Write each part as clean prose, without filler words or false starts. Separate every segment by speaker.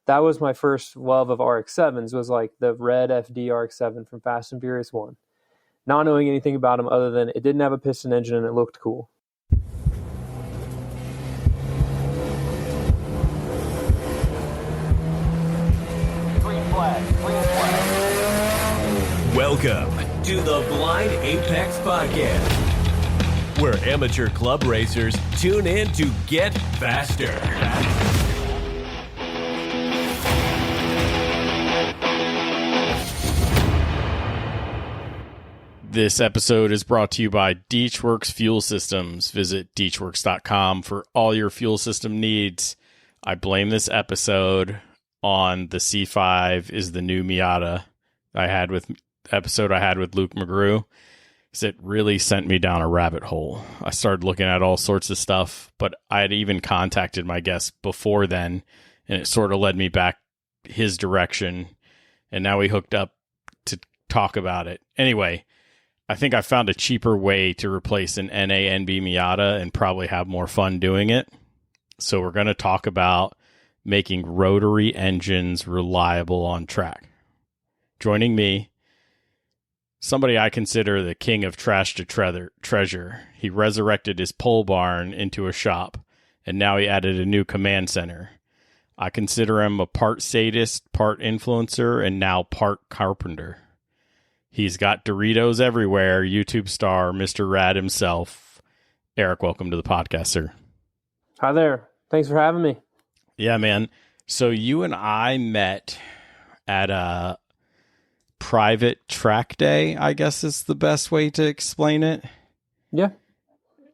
Speaker 1: that was my first love of RX-7s, was like the red FD RX-7 from Fast and Furious 1. Not knowing anything about them other than it didn't have a piston engine and it looked cool.
Speaker 2: Green flag.
Speaker 3: Welcome to the Blind Apex Podcast, where amateur club racers tune in to get faster.
Speaker 4: This episode is brought to you by Deechworks Fuel Systems. Visit deechworks.com for all your fuel system needs. I blame this episode on the C5 is the new Miata I had with Luke McGrew, because it really sent me down a rabbit hole. I started looking at all sorts of stuff, but I had even contacted my guest before then, and it sort of led me back his direction, and now we hooked up to talk about it. Anyway, I think I found a cheaper way to replace an NA/NB Miata and probably have more fun doing it. So we're going to talk about making rotary engines reliable on track. Joining me, somebody I consider the king of trash to treasure. He resurrected his pole barn into a shop, and now he added a new command center. I consider him a part sadist, part influencer, and now part carpenter. He's got Doritos everywhere, YouTube star, Mr. Rad himself. Eric, welcome to the podcast, sir.
Speaker 1: Hi there. Thanks for having me.
Speaker 4: Yeah, man. So you and I met at a private track day, I guess is the best way to explain it.
Speaker 1: Yeah.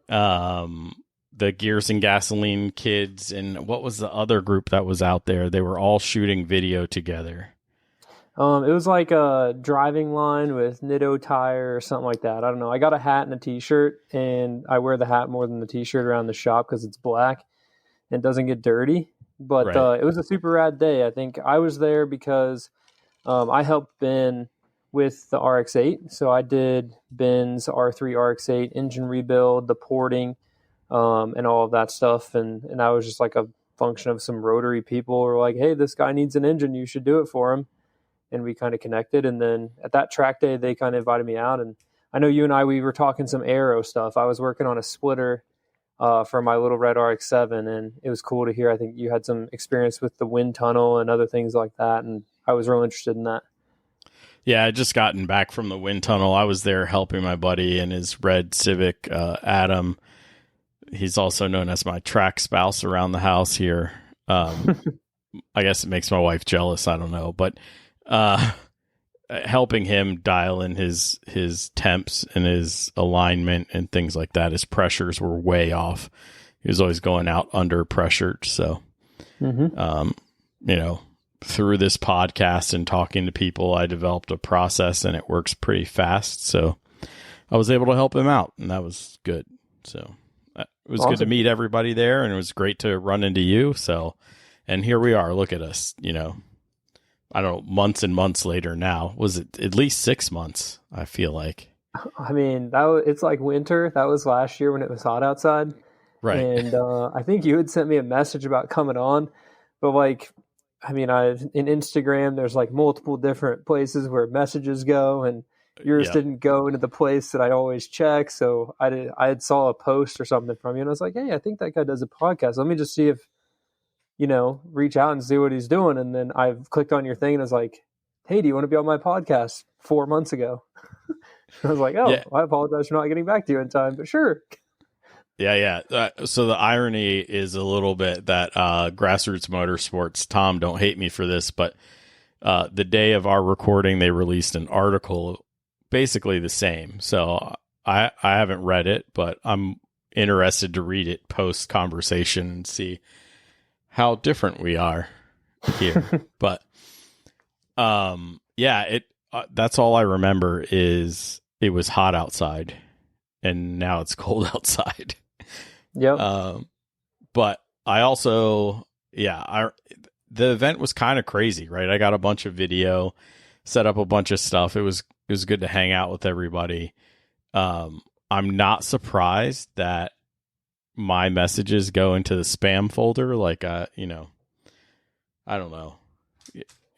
Speaker 4: The Gears and Gasoline kids, and what was the other group that was out there? They were all shooting video together.
Speaker 1: It was like a driving line with Nitto tire or something like that. I don't know. I got a hat and a t-shirt, and I wear the hat more than the t-shirt around the shop because it's black and doesn't get dirty. But
Speaker 4: Right.
Speaker 1: It was a super rad day. I think I was there because I helped Ben with the RX-8. So I did Ben's R3 RX-8 engine rebuild, the porting, and all of that stuff. And that was just like a function of some Rotary people who were like, hey, this guy needs an engine. You should do it for him. And we kind of connected. And then at that track day, they kind of invited me out. And I know you and I, we were talking some aero stuff. I was working on a splitter for my little red RX-7, and it was cool to hear. I think you had some experience with the wind tunnel and other things like that. And I was real interested in that.
Speaker 4: Yeah, I just gotten back from the wind tunnel. I was there helping my buddy in his red Civic, Adam. He's also known as my track spouse around the house here. I guess it makes my wife jealous. I don't know. But helping him dial in his temps and his alignment and things like that. His pressures were way off. He was always going out under pressured. So, through this podcast and talking to people, I developed a process and it works pretty fast. So I was able to help him out, and that was good. So it was
Speaker 1: Awesome.
Speaker 4: good to meet everybody there, and it was great to run into you. So, and here we are. Look at us, I don't know, months and months later now. Was it at least 6 months, I feel like.
Speaker 1: I mean, it's like winter. That was last year when it was hot outside.
Speaker 4: Right.
Speaker 1: And I think you had sent me a message about coming on. But in Instagram, there's like multiple different places where messages go. And yours didn't go into the place that I always check. So I had saw a post or something from you. And I was like, hey, I think that guy does a podcast. Let me just see if, reach out and see what he's doing. And then I've clicked on your thing and I was like, hey, do you want to be on my podcast 4 months ago? I was like, I apologize for not getting back to you in time, but sure.
Speaker 4: Yeah. So the irony is a little bit that Grassroots Motorsports, Tom, don't hate me for this, but the day of our recording, they released an article basically the same. So I haven't read it, but I'm interested to read it post conversation and see how different we are here. But that's all I remember is it was hot outside and now it's cold outside.
Speaker 1: Yep.
Speaker 4: But I also, the event was kind of crazy, right? I got a bunch of video, set up a bunch of stuff. It was good to hang out with everybody. I'm not surprised that my messages go into the spam folder. Like, I don't know.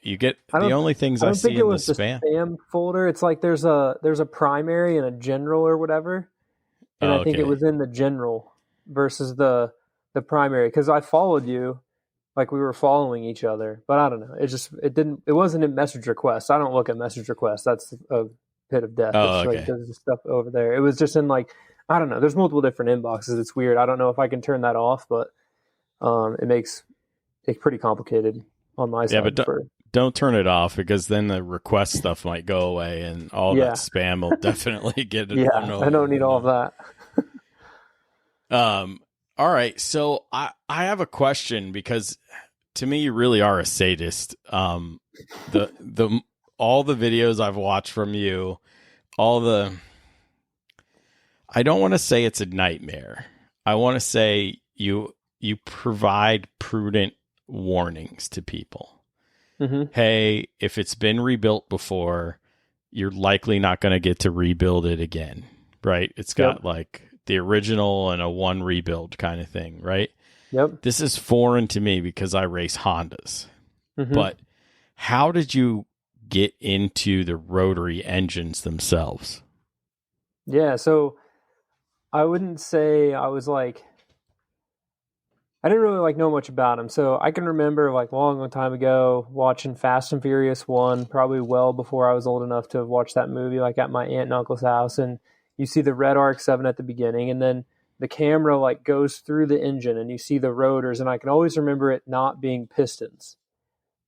Speaker 4: You get
Speaker 1: I
Speaker 4: the
Speaker 1: don't
Speaker 4: only things
Speaker 1: I
Speaker 4: I
Speaker 1: don't think
Speaker 4: see
Speaker 1: it
Speaker 4: in the
Speaker 1: was the
Speaker 4: spam.
Speaker 1: spam folder. It's like there's a primary and a general or whatever, and
Speaker 4: Oh,
Speaker 1: I think it
Speaker 4: okay.
Speaker 1: was in the general versus the primary because I followed you, like we were following each other. But I don't know. It wasn't in message requests. I don't look at message requests. That's a pit of death.
Speaker 4: Oh,
Speaker 1: It's like
Speaker 4: okay.
Speaker 1: there's just stuff over there. It was just in like I don't know. There's multiple different inboxes. It's weird. I don't know if I can turn that off, but it makes it pretty complicated on my
Speaker 4: Yeah, but
Speaker 1: side for
Speaker 4: don't turn it off because then the request stuff might go away and all that
Speaker 1: yeah.
Speaker 4: spam will definitely get
Speaker 1: Yeah, I don't need all of that.
Speaker 4: All right, so I have a question because to me you really are a sadist. The all the videos I've watched from you, I don't want to say it's a nightmare. I want to say you provide prudent warnings to people.
Speaker 1: Mm-hmm.
Speaker 4: Hey, if it's been rebuilt before, you're likely not going to get to rebuild it again, right? It's got like the original and a one rebuild kind of thing, right?
Speaker 1: Yep.
Speaker 4: This is foreign to me because I race Hondas.
Speaker 1: Mm-hmm.
Speaker 4: But how did you get into the rotary engines themselves?
Speaker 1: Yeah, so I wouldn't say I was like I didn't really like know much about him. So I can remember like long time ago watching Fast and Furious 1, probably well before I was old enough to watch that movie, like at my aunt and uncle's house. And you see the red RX-7 at the beginning, and then the camera like goes through the engine and you see the rotors. And I can always remember it not being pistons.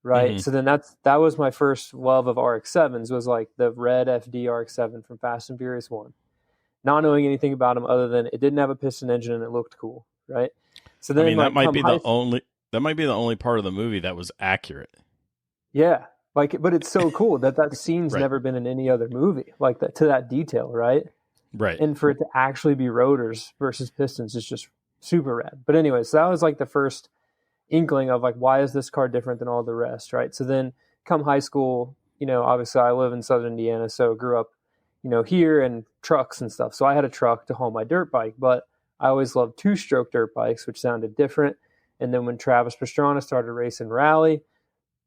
Speaker 1: Right.
Speaker 4: Mm-hmm.
Speaker 1: So then that was my first love of RX-7s was like the red FD RX-7 from Fast and Furious 1. Not knowing anything about them other than it didn't have a piston engine and it looked cool. Right. So then,
Speaker 4: I mean,
Speaker 1: like,
Speaker 4: that might be the only part of the movie that was accurate.
Speaker 1: yeah, like, but it's so cool that scene's
Speaker 4: Right.
Speaker 1: never been in any other movie, like that to that detail, right?
Speaker 4: Right.
Speaker 1: And for it to actually be rotors versus pistons is just super rad. But anyway, so that was like the first inkling of like, why is this car different than all the rest, right? So then, come high school, obviously I live in Southern Indiana, so grew up, here and trucks and stuff. So I had a truck to haul my dirt bike, but I always loved two-stroke dirt bikes, which sounded different. And then when Travis Pastrana started racing rally,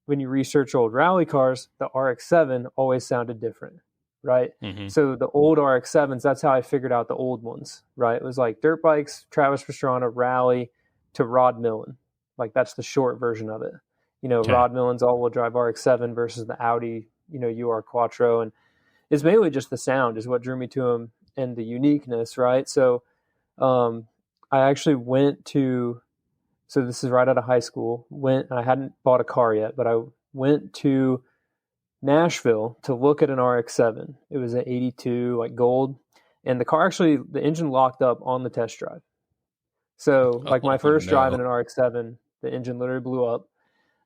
Speaker 1: when you research old rally cars, the RX-7 always sounded different, right?
Speaker 4: Mm-hmm.
Speaker 1: So the old RX-7s, that's how I figured out the old ones, right? It was like dirt bikes, Travis Pastrana, rally to Rod Millen. Like that's the short version of it.
Speaker 4: Okay.
Speaker 1: Rod Millen's all-wheel drive RX-7 versus the Audi, UR Quattro. And it's mainly just the sound is what drew me to him and the uniqueness, right? So I actually went to, so this is right out of high school, I hadn't bought a car yet, but I went to Nashville to look at an RX-7. It was an 82, like gold. And the car actually, the engine locked up on the test drive. So like my first drive in an RX-7, the engine literally blew up.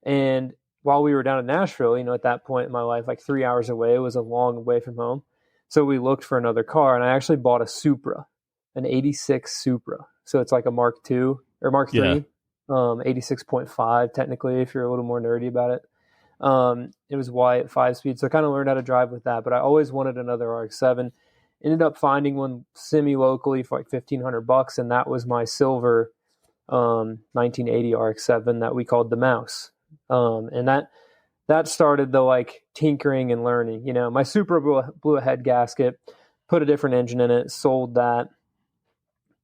Speaker 1: And while we were down in Nashville, at that point in my life, like 3 hours away, it was a long way from home. So we looked for another car and I actually bought a Supra. An 86 Supra. So it's like a Mark II or Mark III, 86.5 technically, if you're a little more nerdy about it. It was white, 5-speed. So I kind of learned how to drive with that, but I always wanted another RX-7. Ended up finding one semi-locally for like $1,500, and that was my silver 1980 RX-7 that we called the Mouse. And that started the like tinkering and learning. My Supra blew a head gasket, put a different engine in it, sold that.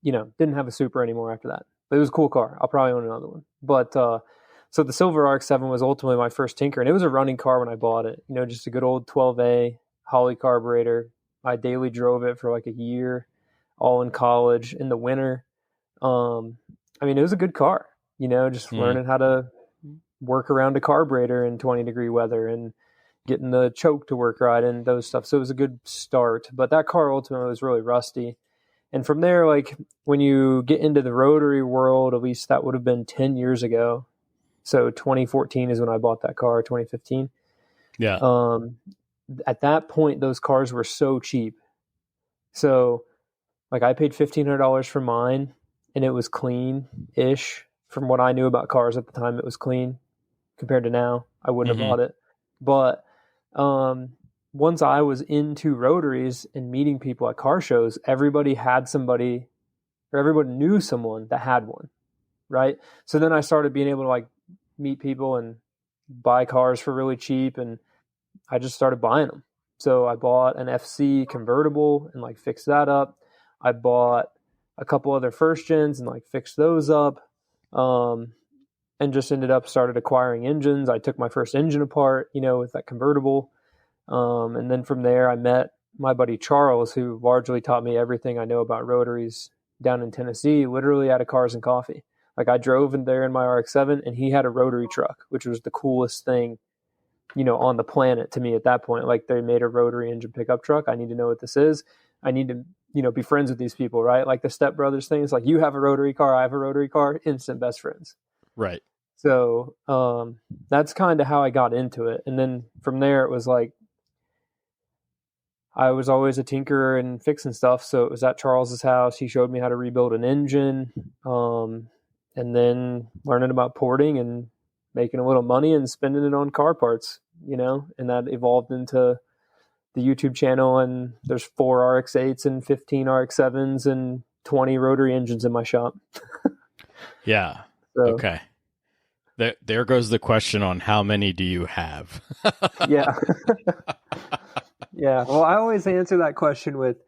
Speaker 1: Didn't have a Supra anymore after that. But it was a cool car. I'll probably own another one. But so the silver RX-7 was ultimately my first tinker, and it was a running car when I bought it. Just a good old 12A Holley carburetor. I daily drove it for like a year, all in college in the winter. It was a good car. Just learning how to work around a carburetor in 20-degree weather and getting the choke to work right and those stuff. So it was a good start. But that car ultimately was really rusty. And from there, like when you get into the rotary world, at least that would have been 10 years ago. So 2014 is when I bought that car, 2015.
Speaker 4: Yeah.
Speaker 1: At that point, those cars were so cheap. So like I paid $1,500 for mine and it was clean-ish. From what I knew about cars at the time, it was clean compared to now. I wouldn't have bought it. But once I was into rotaries and meeting people at car shows, everybody had somebody or everybody knew someone that had one, right? So then I started being able to like meet people and buy cars for really cheap, and I just started buying them. So I bought an FC convertible and like fixed that up. I bought a couple other first gens and like fixed those up. And just ended up started acquiring engines. I took my first engine apart, with that convertible. And then from there I met my buddy Charles, who largely taught me everything I know about rotaries down in Tennessee, literally out of Cars and Coffee. Like I drove in there in my RX-7 and he had a rotary truck, which was the coolest thing, on the planet to me at that point. Like they made a rotary engine pickup truck. I need to know what this is. I need to, be friends with these people, right? Like the Step Brothers things, like you have a rotary car, I have a rotary car, instant best friends.
Speaker 4: Right.
Speaker 1: So that's kind of how I got into it. And then from there, it was like, I was always a tinkerer and fixing stuff. So it was at Charles's house. He showed me how to rebuild an engine, and then learning about porting and making a little money and spending it on car parts, and that evolved into the YouTube channel. And there's 4 RX-8s and 15 RX-7s and 20 rotary engines in my shop.
Speaker 4: Yeah.
Speaker 1: So,
Speaker 4: okay. There goes the question on how many do you have?
Speaker 1: Yeah. Yeah. Well, I always answer that question with,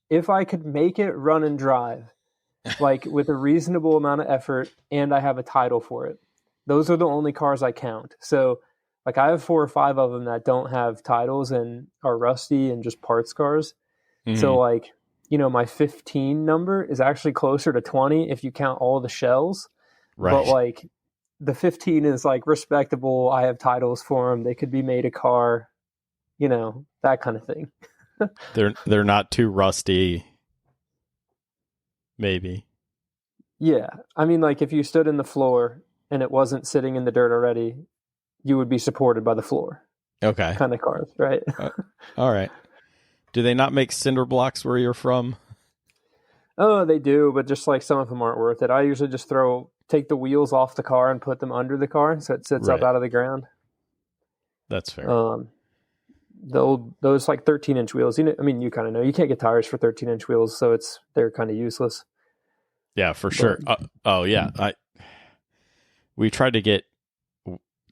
Speaker 1: if I could make it run and drive, like with a reasonable amount of effort, and I have a title for it, those are the only cars I count. So like I have 4 or 5 of them that don't have titles and are rusty and just parts cars. Mm-hmm. So like, my 15 number is actually closer to 20 if you count all the shells. Right. But like the 15 is like respectable. I have titles for them. They could be made a car, that kind of thing.
Speaker 4: They're not too rusty. Maybe.
Speaker 1: Yeah. I mean, like if you stood in the floor and it wasn't sitting in the dirt already, you would be supported by the floor.
Speaker 4: Okay.
Speaker 1: Kind of cars, right?
Speaker 4: All right. Do they not make cinder blocks where you're from?
Speaker 1: Oh, they do, but just like some of them aren't worth it. I usually just take the wheels off the car and put them under the car so it sits up out of the ground.
Speaker 4: That's fair.
Speaker 1: Those like 13-inch wheels, you kind of know you can't get tires for 13-inch wheels, so they're kind of useless.
Speaker 4: Yeah, for sure. We tried to get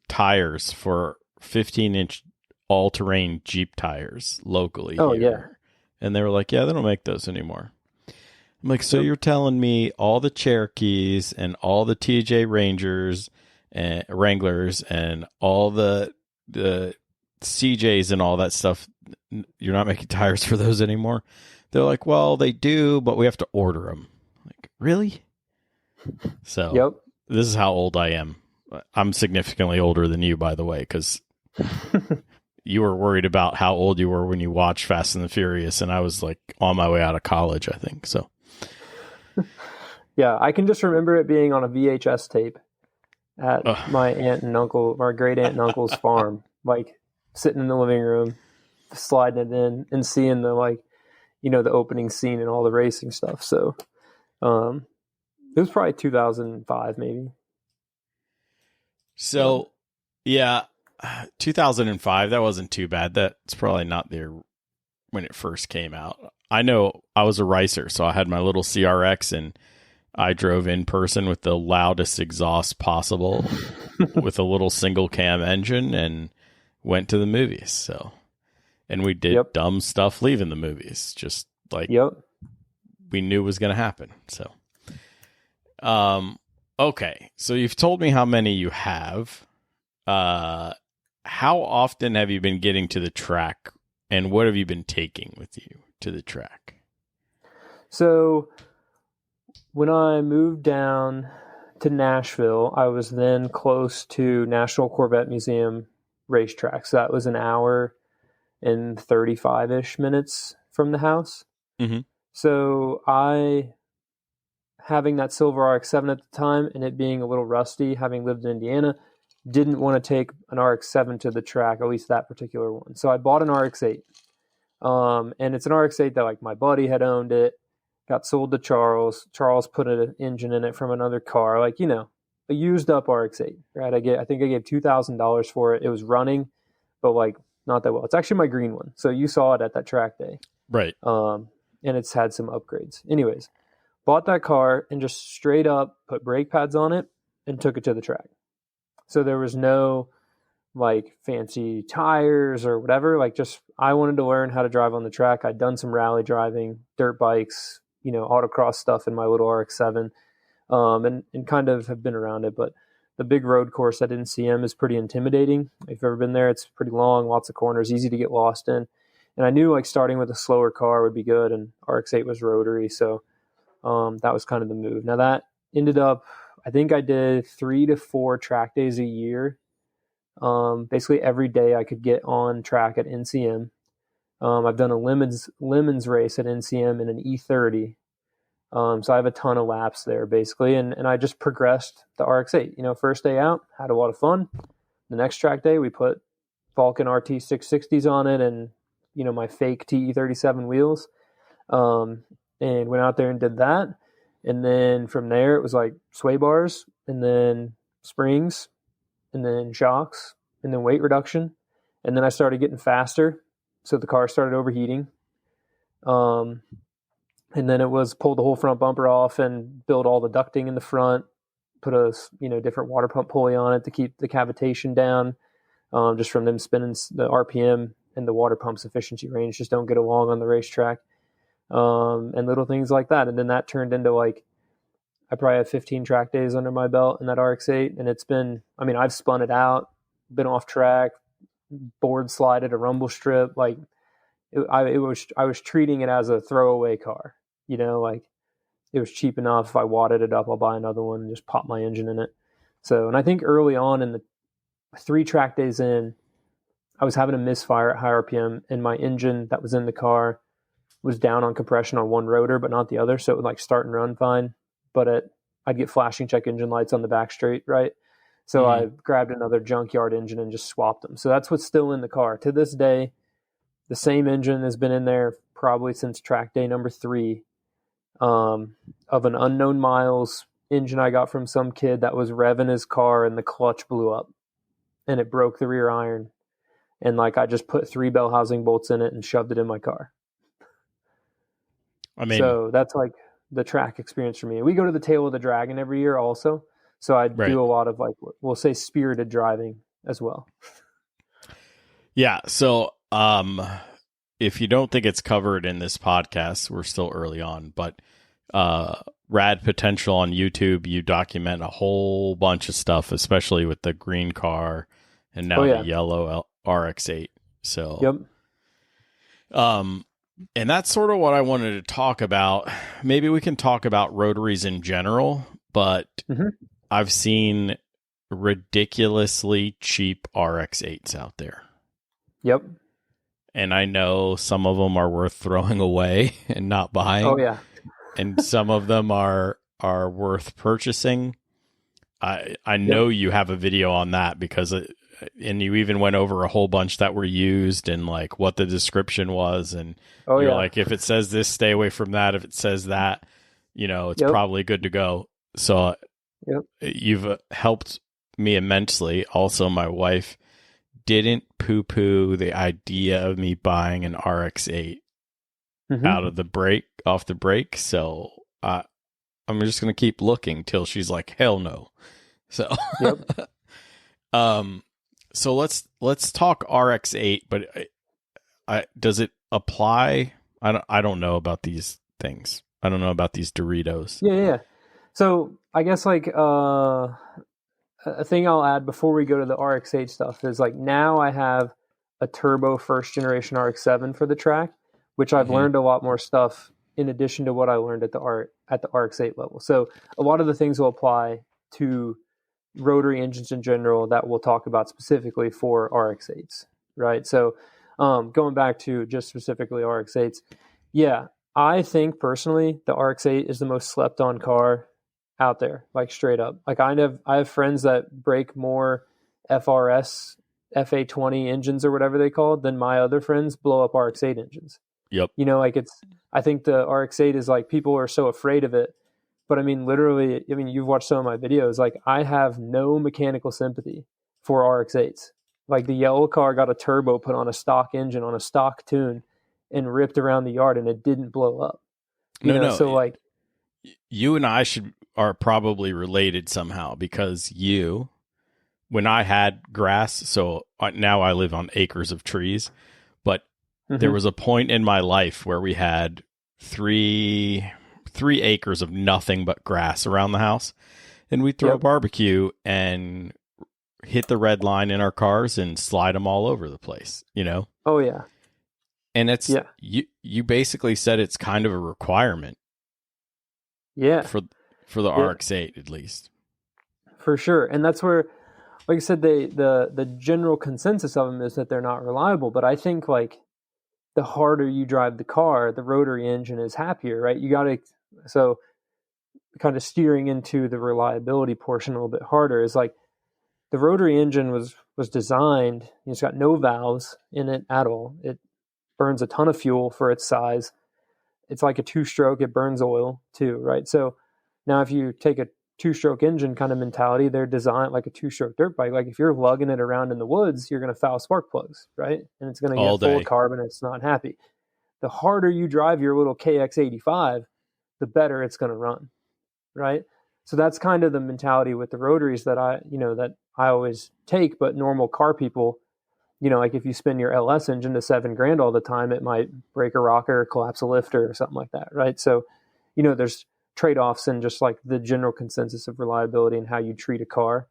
Speaker 4: tires for 15-inch all-terrain Jeep tires locally here. Yeah. And they were like, yeah, they don't make those anymore. I'm like, so you're telling me all the Cherokees and all the TJ Rangers and Wranglers and all the CJs and all that stuff, you're not making tires for those anymore? They're like, well, they do, but we have to order them. Like, really? So This is how old I am. I'm significantly older than you, by the way, because you were worried about how old you were when you watched Fast and the Furious, and I was like on my way out of college, I think. So,
Speaker 1: yeah, I can just remember it being on a VHS tape at my great aunt and uncle's farm, like sitting in the living room, sliding it in and seeing the the opening scene and all the racing stuff. So, it was probably 2005, maybe.
Speaker 4: So, yeah, 2005, that wasn't too bad. That's probably not there when it first came out. I know I was a racer, so I had my little CRX, and I drove in person with the loudest exhaust possible with a little single cam engine and went to the movies. So, and we did dumb stuff leaving the movies, just like we knew was going to happen. So, okay. So you've told me how many you have. How often have you been getting to the track, and what have you been taking with you to the track? So
Speaker 1: when I moved down to Nashville, I was then close to National Corvette Museum racetrack. So that was an hour and 35-ish minutes from the house. Mm-hmm. So having that silver RX-7 at the time and it being a little rusty, having lived in Indiana, didn't want to take an RX-7 to the track, at least that particular one. So I bought an RX-8. And it's an RX-8 that my buddy had owned it, got sold to Charles. Charles put an engine in it from another car, a used up RX-8, right? I think I gave $2,000 for it. It was running, but not that well. It's actually my green one. So you saw it at that track day.
Speaker 4: Right.
Speaker 1: And it's had some upgrades. Anyways, bought that car and just straight up put brake pads on it and took it to the track. So there was no like fancy tires or whatever. Like just I wanted to learn how to drive on the track. I'd done some rally driving, dirt bikes, autocross stuff in my little RX-7, and kind of have been around it. But the big road course at NCM is pretty intimidating. If you've ever been there, it's pretty long, lots of corners, easy to get lost in. And I knew like starting with a slower car would be good, and RX-8 was rotary, so that was kind of the move. Now that ended up, I think I did 3 to 4 track days a year. Basically every day I could get on track at NCM. I've done a lemons race at NCM in an E30. So I have a ton of laps there basically. And I just progressed the RX-8, first day out, had a lot of fun. The next track day we put Vulcan RT 660s on it and, my fake TE37 wheels. And went out there and did that. And then from there it was like sway bars and then springs and then shocks and then weight reduction. And then I started getting faster. So the car started overheating. And then it was pull the whole front bumper off and build all the ducting in the front, put a, different water pump pulley on it to keep the cavitation down, just from them spinning the RPM and the water pump's efficiency range just don't get along on the racetrack. And little things like that. And then that turned into like, I probably have 15 track days under my belt in that RX-8. And it's been, I've spun it out, been off track, board slided a rumble strip. Like I was treating it as a throwaway car, like it was cheap enough. If I wadded it up, I'll buy another one and just pop my engine in it. So, and I think early on in the 3 track days in, I was having a misfire at high RPM and my engine that was in the car was down on compression on one rotor, but not the other. So it would like start and run fine, but I'd get flashing check engine lights on the back straight. Right. So I grabbed another junkyard engine and just swapped them. So that's what's still in the car to this day. The same engine has been in there probably since track day number 3, of an unknown miles engine I got from some kid that was revving his car and the clutch blew up and it broke the rear iron. And like, I just put 3 bell housing bolts in it and shoved it in my car. So that's like the track experience for me. We go to the Tail of the Dragon every year also. So I do a lot of like, we'll say spirited driving as well.
Speaker 4: Yeah. So, if you don't think it's covered in this podcast, we're still early on, but, Rad Potential on YouTube, you document a whole bunch of stuff, especially with the green car and now the yellow RX-8. So, and that's sort of what I wanted to talk about. Maybe we can talk about rotaries in general, but I've seen ridiculously cheap RX-8s out there.
Speaker 1: Yep.
Speaker 4: And I know some of them are worth throwing away and not buying.
Speaker 1: Oh, yeah.
Speaker 4: And some of them are worth purchasing. I know you have a video on that because and you even went over a whole bunch that were used and like what the description was. And you're like, if it says this, stay away from that. If it says that, it's probably good to go. So you've helped me immensely. Also, my wife didn't poo-poo the idea of me buying an RX-8 off the break. So I'm just going to keep looking till she's like, hell no. So, so let's talk RX-8, but does it apply? I don't know about these things. I don't know about these Doritos.
Speaker 1: Yeah. So I guess like a thing I'll add before we go to the RX-8 stuff is like now I have a turbo first generation RX-7 for the track, which I've learned a lot more stuff in addition to what I learned at the RX-8 level. So a lot of the things will apply to rotary engines in general that we'll talk about specifically for RX-8s, right? So going back to just specifically RX-8s, I think personally the RX-8 is the most slept on car out there, like straight up. Like I have friends that break more FRS, FA20 engines or whatever they call it than my other friends blow up RX-8 engines.
Speaker 4: Yep.
Speaker 1: I think the RX-8 is like, people are so afraid of it. But literally, you've watched some of my videos. Like I have no mechanical sympathy for RX-8s. Like the yellow car got a turbo put on a stock engine on a stock tune and ripped around the yard and it didn't blow up. So like
Speaker 4: you and I are probably related somehow because you when I had grass, so now I live on acres of trees, but
Speaker 1: Mm-hmm.
Speaker 4: there was a point in my life where we had three acres of nothing but grass around the house, and we'd throw a
Speaker 1: Yep.
Speaker 4: barbecue and hit the red line in our cars and slide them all over the place, you know?
Speaker 1: Oh yeah.
Speaker 4: And it's,
Speaker 1: Yeah.
Speaker 4: you basically said it's kind of a requirement
Speaker 1: Yeah.
Speaker 4: for the RX-8 at least.
Speaker 1: For sure. And that's where, like I said, the general consensus of them is that they're not reliable. But I think like the harder you drive the car, the rotary engine is happier, right? You got to, so kind of steering into the reliability portion a little bit harder is like the rotary engine was designed, it's got no valves in it at all. It burns a ton of fuel for its size. It's like a two-stroke, it burns oil too, right? So now if you take a two-stroke engine kind of mentality, they're designed like a two-stroke dirt bike. Like if you're lugging it around in the woods, you're going to foul spark plugs, right? And it's going to
Speaker 4: All
Speaker 1: get full
Speaker 4: day.
Speaker 1: of carbon. It's not happy. The harder you drive your little KX85, the better it's going to run, right? So that's kind of the mentality with the rotaries that I always take. But normal car people, like if you spin your LS engine to $7,000 all the time, it might break a rocker, collapse a lifter, or something like that, right? So, there's trade-offs in just like the general consensus of reliability and how you treat a car.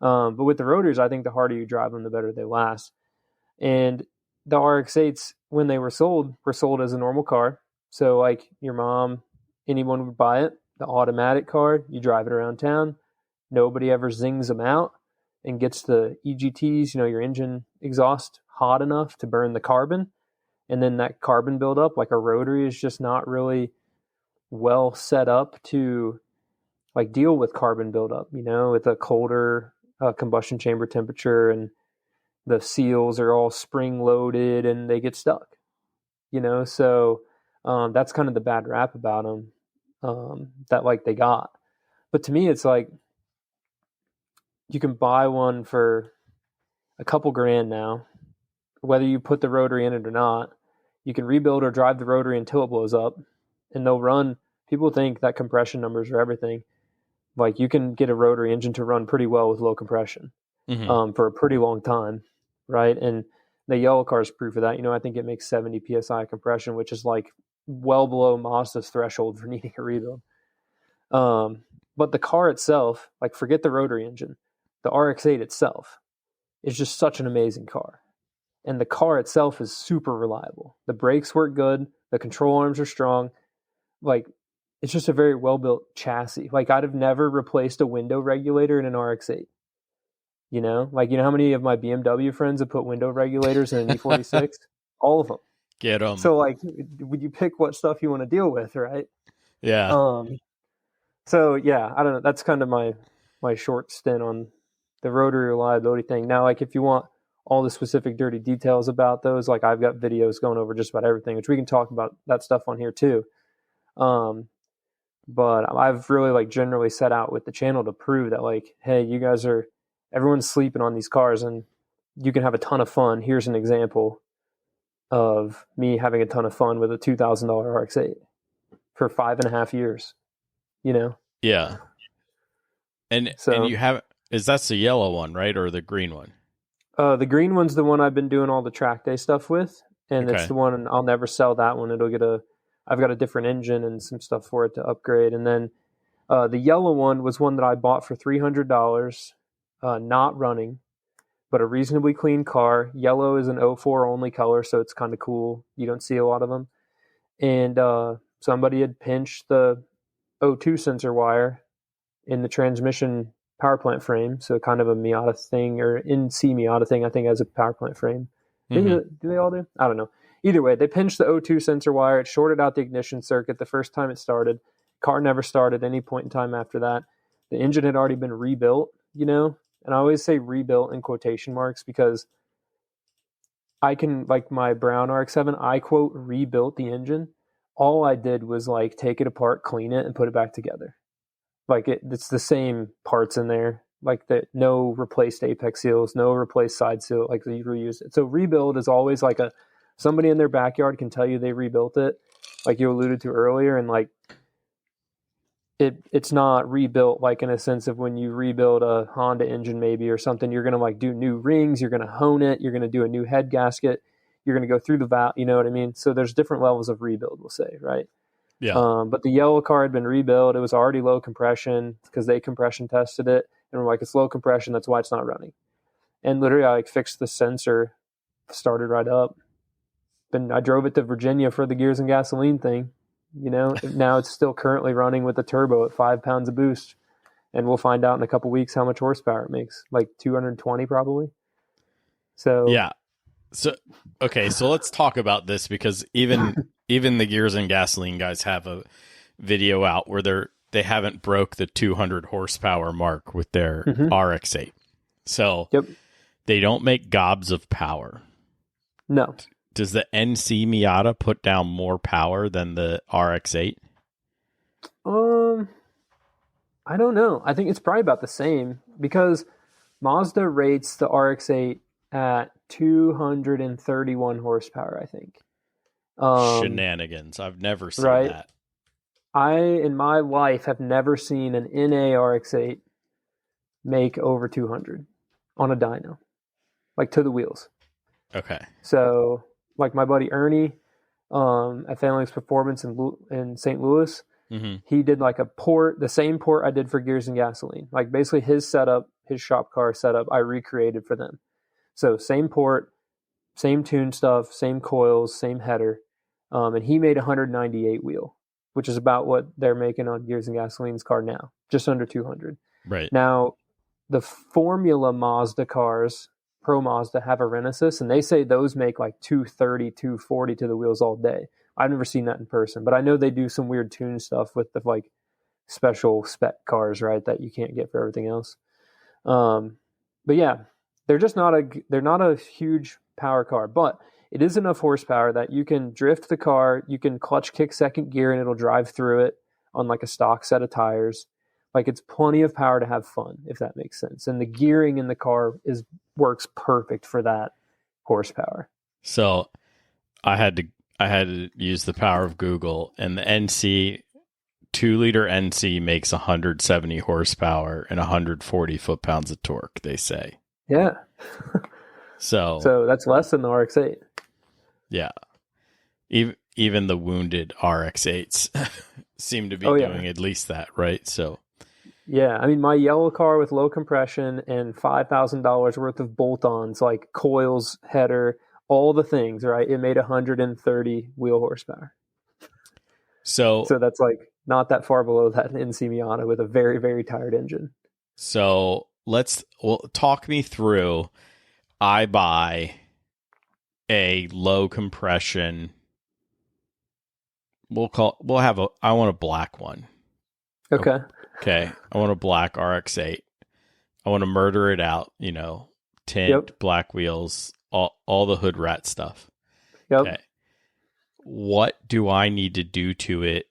Speaker 1: But with the rotors, I think the harder you drive them, the better they last. And the RX-8s, when they were sold as a normal car. So like your mom, anyone would buy it. The automatic car, you drive it around town. Nobody ever zings them out and gets the EGTs, your engine exhaust hot enough to burn the carbon. And then that carbon buildup, like a rotary, is just not really well set up to like deal with carbon buildup, with a colder combustion chamber temperature, and the seals are all spring loaded and they get stuck, so that's kind of the bad rap about them, that like they got. But to me, it's like you can buy one for a couple grand now, whether you put the rotary in it or not. You can rebuild or drive the rotary until it blows up, and they'll run. People think that compression numbers are everything. Like you can get a rotary engine to run pretty well with low compression for a pretty long time, right? And the yellow car is proof of that. I think it makes 70 psi compression, which is like well below Mazda's threshold for needing a rebuild. But the car itself, like forget the rotary engine, the RX-8 itself is just such an amazing car. And the car itself is super reliable. The brakes work good. The control arms are strong. Like, it's just a very well-built chassis. Like, I'd have never replaced a window regulator in an RX-8. Like, how many of my BMW friends have put window regulators in an E46? All of them.
Speaker 4: Get them.
Speaker 1: So, like, would you pick what stuff you want to deal with, right?
Speaker 4: Yeah.
Speaker 1: So, yeah, I don't know. That's kind of my short stint on the rotary reliability thing. Now, like, if you want all the specific dirty details about those, like I've got videos going over just about everything, which we can talk about that stuff on here too. But I've really like generally set out with the channel to prove that like, hey, everyone's sleeping on these cars and you can have a ton of fun. Here's an example of me having a ton of fun with a $2,000 RX-8 for 5.5 years,
Speaker 4: Yeah. And you have, that's the yellow one, right? Or the green one?
Speaker 1: The green one's the one I've been doing all the track day stuff with, and
Speaker 4: Okay.
Speaker 1: It's the one I'll never sell that one. I've got a different engine and some stuff for it to upgrade. And then the yellow one was one that I bought for $300, not running, but a reasonably clean car. Yellow is an 04 only color, so it's kind of cool. You don't see a lot of them. And somebody had pinched the O2 sensor wire in the transmission power plant frame, so kind of a Miata thing, or NC Miata thing, I think, has a power plant frame. Do they all do? I don't know. Either way, they pinched the O2 sensor wire. It shorted out the ignition circuit the first time it started. Car never started any point in time after that. The engine had already been rebuilt, and I always say rebuilt in quotation marks because I can, like my brown RX-7, I quote rebuilt the engine. All I did was like take it apart, clean it, and put it back together. Like it's the same parts in there, like no replaced apex seals, no replaced side seal, like you reused it. So rebuild is always like somebody in their backyard can tell you they rebuilt it, like you alluded to earlier. And like, it's not rebuilt like in a sense of when you rebuild a Honda engine maybe or something, you're going to like do new rings, you're going to hone it, you're going to do a new head gasket, you're going to go through the valve, you know what I mean? So there's different levels of rebuild, we'll say, right?
Speaker 4: Yeah.
Speaker 1: But the yellow car had been rebuilt. It was already low compression because they compression tested it. And we're like, it's low compression. That's why it's not running. And literally I like fixed the sensor, started right up. Then I drove it to Virginia for the gears and gasoline thing. You know, now it's still currently running with a turbo at 5 pounds of boost. And we'll find out in a couple weeks how much horsepower it makes, like 220 probably. So
Speaker 4: yeah. So, okay. So let's talk about this because even the gears and gasoline guys have a video out where they haven't broke the 200 horsepower mark with their RX-8. So they don't make gobs of power.
Speaker 1: No.
Speaker 4: Does the NC Miata put down more power than the RX-8?
Speaker 1: I don't know. I think it's probably about the same because Mazda rates the RX-8 at 231 horsepower, I think.
Speaker 4: Shenanigans. I've never seen that.
Speaker 1: I, in my life, have never seen an NA RX-8 make over 200 on a dyno, like to the wheels.
Speaker 4: Okay.
Speaker 1: So, like my buddy Ernie at Phalanx Performance in St. Louis, he did like a port, the same port I did for gears and gasoline. Like basically his setup, his shop car setup, I recreated for them. So same port, same tune stuff, same coils, same header. And he made 198 wheel, which is about what they're making on gears and gasoline's car now, just under 200.
Speaker 4: Right.
Speaker 1: Now, the Formula Mazda cars, Pro Mazda, have a Renesis, and they say those make like 230, 240 to the wheels all day. I've never seen that in person, but I know they do some weird tune stuff with the like special spec cars, right, that you can't get for everything else. But yeah, they're not a huge power car, but it is enough horsepower that you can drift the car, you can clutch kick second gear and it'll drive through it on like a stock set of tires. Like it's plenty of power to have fun, if that makes sense. And the gearing in the car works perfect for that horsepower.
Speaker 4: So I had to use the power of Google, and the NC 2-liter NC makes 170 horsepower and 140 foot-pounds of torque, they say.
Speaker 1: Yeah.
Speaker 4: So
Speaker 1: that's less than the RX-8.
Speaker 4: Yeah. Even the wounded RX-8s seem to be doing at least that, right? So
Speaker 1: yeah, I mean, my yellow car with low compression and $5,000 worth of bolt-ons, like coils, header, all the things, right? It made 130 wheel horsepower. So that's like not that far below that NC Miata with a very, very tired engine.
Speaker 4: So talk me through. I buy a low compression. I want a black one.
Speaker 1: Okay.
Speaker 4: Okay. I want a black RX-8. I want to murder it out, tint, black wheels, all the hood rat stuff.
Speaker 1: Yep.
Speaker 4: Okay. What do I need to do to it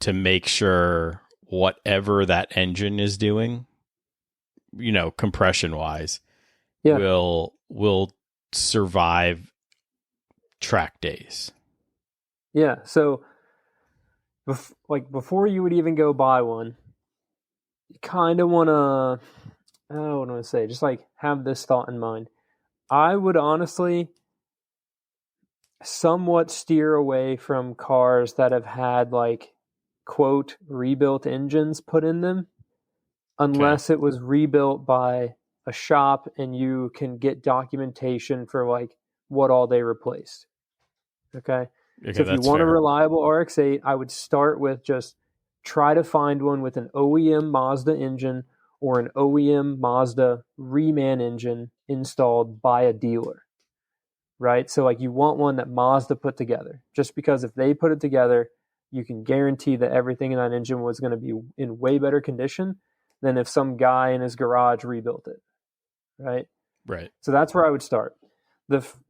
Speaker 4: to make sure whatever that engine is doing, compression wise, will survive track days?
Speaker 1: Yeah. So before you would even go buy one, you kind of want to, what do I say? Just like have this thought in mind. I would honestly somewhat steer away from cars that have had like quote rebuilt engines put in them, unless it was rebuilt by a shop and you can get documentation for like what all they replaced. Okay. So if you want a reliable RX-8, I would start with just try to find one with an OEM Mazda engine or an OEM Mazda reman engine installed by a dealer, right? So like you want one that Mazda put together, just because if they put it together, you can guarantee that everything in that engine was going to be in way better condition than if some guy in his garage rebuilt it, right?
Speaker 4: Right.
Speaker 1: So that's where I would start.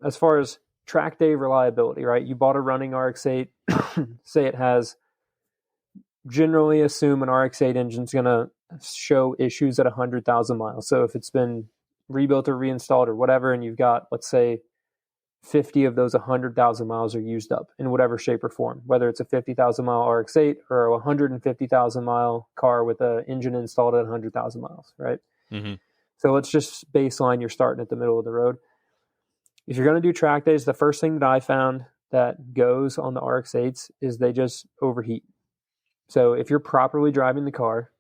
Speaker 1: As far as track day reliability, right? You bought a running RX-8, say it has, generally assume an RX-8 engine's going to show issues at 100,000 miles. So if it's been rebuilt or reinstalled or whatever, and you've got, let's say, 50 of those 100,000 miles are used up in whatever shape or form, whether it's a 50,000 mile RX-8 or a 150,000 mile car with an engine installed at 100,000 miles, right?
Speaker 4: Mm-hmm.
Speaker 1: So let's just baseline, you're starting at the middle of the road. If you're going to do track days, the first thing that I found that goes on the RX-8s is they just overheat. So if you're properly driving the car,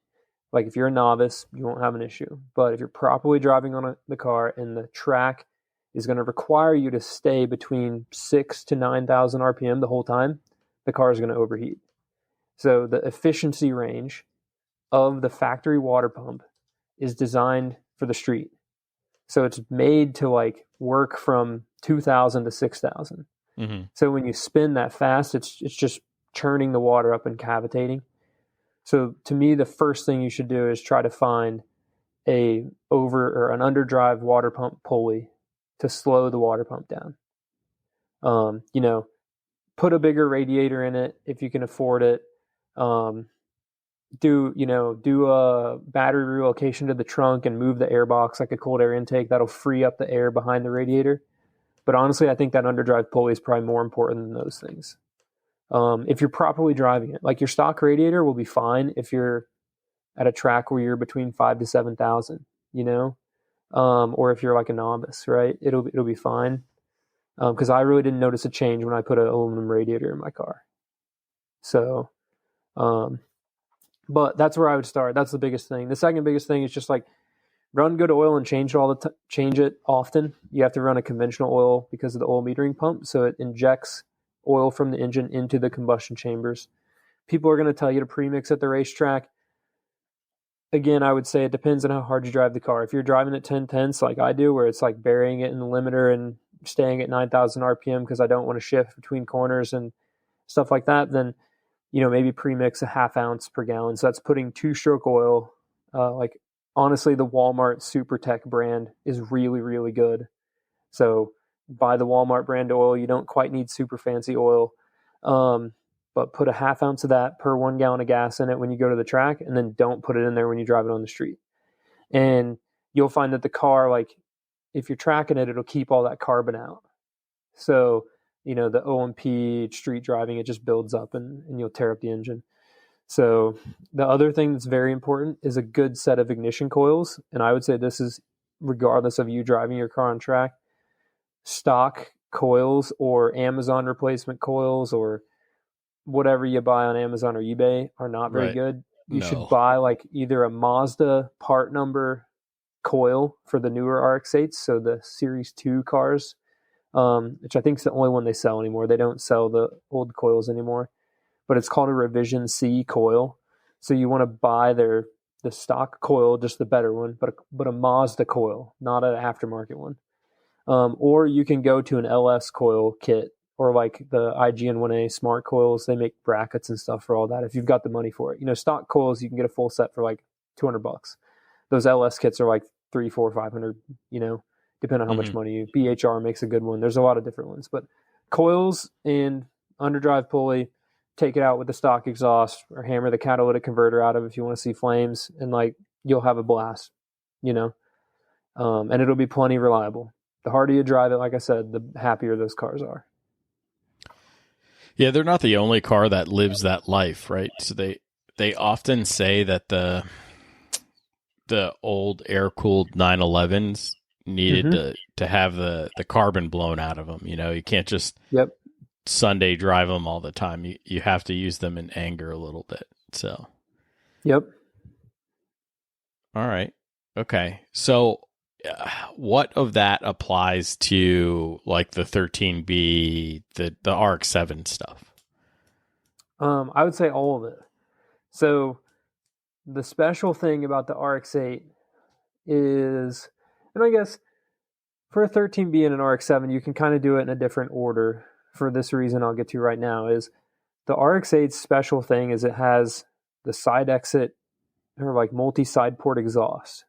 Speaker 1: like if you're a novice, you won't have an issue. But if you're properly driving on the car and the track is going to require you to stay between 6 to 9,000 RPM the whole time, the car is going to overheat. So the efficiency range of the factory water pump is designed for the street. So it's made to like work from 2,000 to 6,000.
Speaker 4: Mm-hmm.
Speaker 1: So when you spin that fast, it's just churning the water up and cavitating. So to me, the first thing you should do is try to find an underdrive water pump pulley to slow the water pump down. Put a bigger radiator in it if you can afford it. Do a battery relocation to the trunk and move the air box like a cold air intake. That'll free up the air behind the radiator. But honestly, I think that underdrive pulley is probably more important than those things. If you're properly driving it, like your stock radiator will be fine if you're at a track where you're between 5 to 7,000, or if you're like a novice, right? It'll be fine. Because I really didn't notice a change when I put an aluminum radiator in my car. So, but that's where I would start. That's the biggest thing. The second biggest thing is just like run good oil and change it often. You have to run a conventional oil because of the oil metering pump, so it injects oil from the engine into the combustion chambers. People are going to tell you to premix at the racetrack. Again, I would say it depends on how hard you drive the car. If you're driving at 10 tenths like I do, where it's like burying it in the limiter and staying at 9,000 RPM because I don't want to shift between corners and stuff like that, then maybe premix a half ounce per gallon. So that's putting 2-stroke oil. Like honestly, the Walmart SuperTech brand is really, really good. So buy the Walmart brand oil. You don't quite need super fancy oil, but put a half ounce of that per 1 gallon of gas in it when you go to the track, and then don't put it in there when you drive it on the street. And you'll find that the car, like if you're tracking it, it'll keep all that carbon out. So, the OMP street driving, it just builds up and you'll tear up the engine. So the other thing that's very important is a good set of ignition coils. And I would say this is regardless of you driving your car on track. Stock coils or Amazon replacement coils or whatever you buy on Amazon or eBay are not very good. You should buy like either a Mazda part number coil for the newer RX-8s, so the Series 2 cars, which I think is the only one they sell anymore. They don't sell the old coils anymore, but it's called a Revision C coil. So you want to buy the stock coil, just the better one, but a Mazda coil, not an aftermarket one. Or you can go to an LS coil kit or like the IGN-1A smart coils. They make brackets and stuff for all that if you've got the money for it. Stock coils, you can get a full set for like $200. Those LS kits are like $300, $400, $500, depending on how much money BHR makes a good one. There's a lot of different ones, but coils and underdrive pulley, take it out with the stock exhaust or hammer the catalytic converter out of if you want to see flames, and like you'll have a blast, and it'll be plenty reliable. The harder you drive it, like I said, the happier those cars are.
Speaker 4: Yeah, they're not the only car that lives that life, right? So they often say that the old air-cooled 911s needed to have the carbon blown out of them. You can't just Sunday drive them all the time. You have to use them in anger a little bit. So,
Speaker 1: yep.
Speaker 4: All right. Okay. So, what of that applies to like the 13B, the RX-7 stuff?
Speaker 1: I would say all of it. So the special thing about the RX-8 is, and I guess for a 13B and an RX-7, you can kind of do it in a different order for this reason I'll get to right now, is the RX-8's special thing is it has the side exit or like multi-side port exhaust,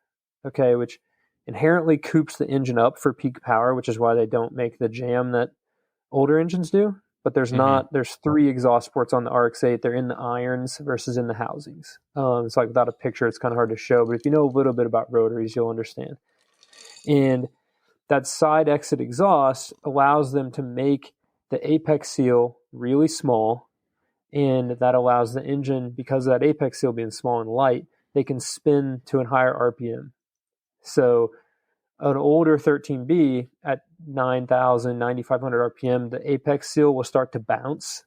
Speaker 1: okay, which inherently coops the engine up for peak power, which is why they don't make the jam that older engines do. But there's there's 3 exhaust ports on the RX-8. They're in the irons versus in the housings. It's like without a picture, it's kind of hard to show. But if you know a little bit about rotaries, you'll understand. And that side exit exhaust allows them to make the apex seal really small, and that allows the engine, because of that apex seal being small and light, they can spin to a higher RPM. So an older 13B at 9,000, 9,500 RPM, the apex seal will start to bounce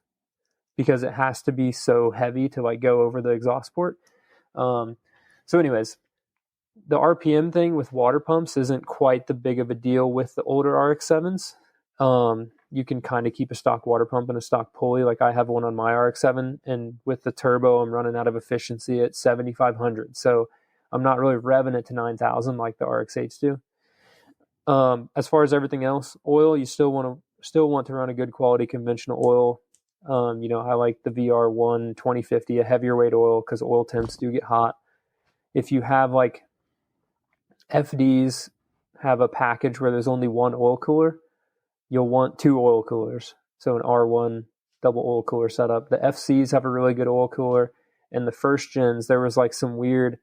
Speaker 1: because it has to be so heavy to like go over the exhaust port. So anyways, the RPM thing with water pumps isn't quite the big of a deal with the older RX-7s. You can kind of keep a stock water pump and a stock pulley. Like I have one on my RX-7, and with the turbo, I'm running out of efficiency at 7,500. So I'm not really revving it to 9,000 like the RX-8s do. As far as everything else, oil, you still want to run a good quality conventional oil. I like the VR1 2050, a heavier weight oil, because oil temps do get hot. If you have like FDs have a package where there's only one oil cooler, you'll want 2 oil coolers. So an R1 double oil cooler setup. The FCs have a really good oil cooler, and the first gens, there was like some weird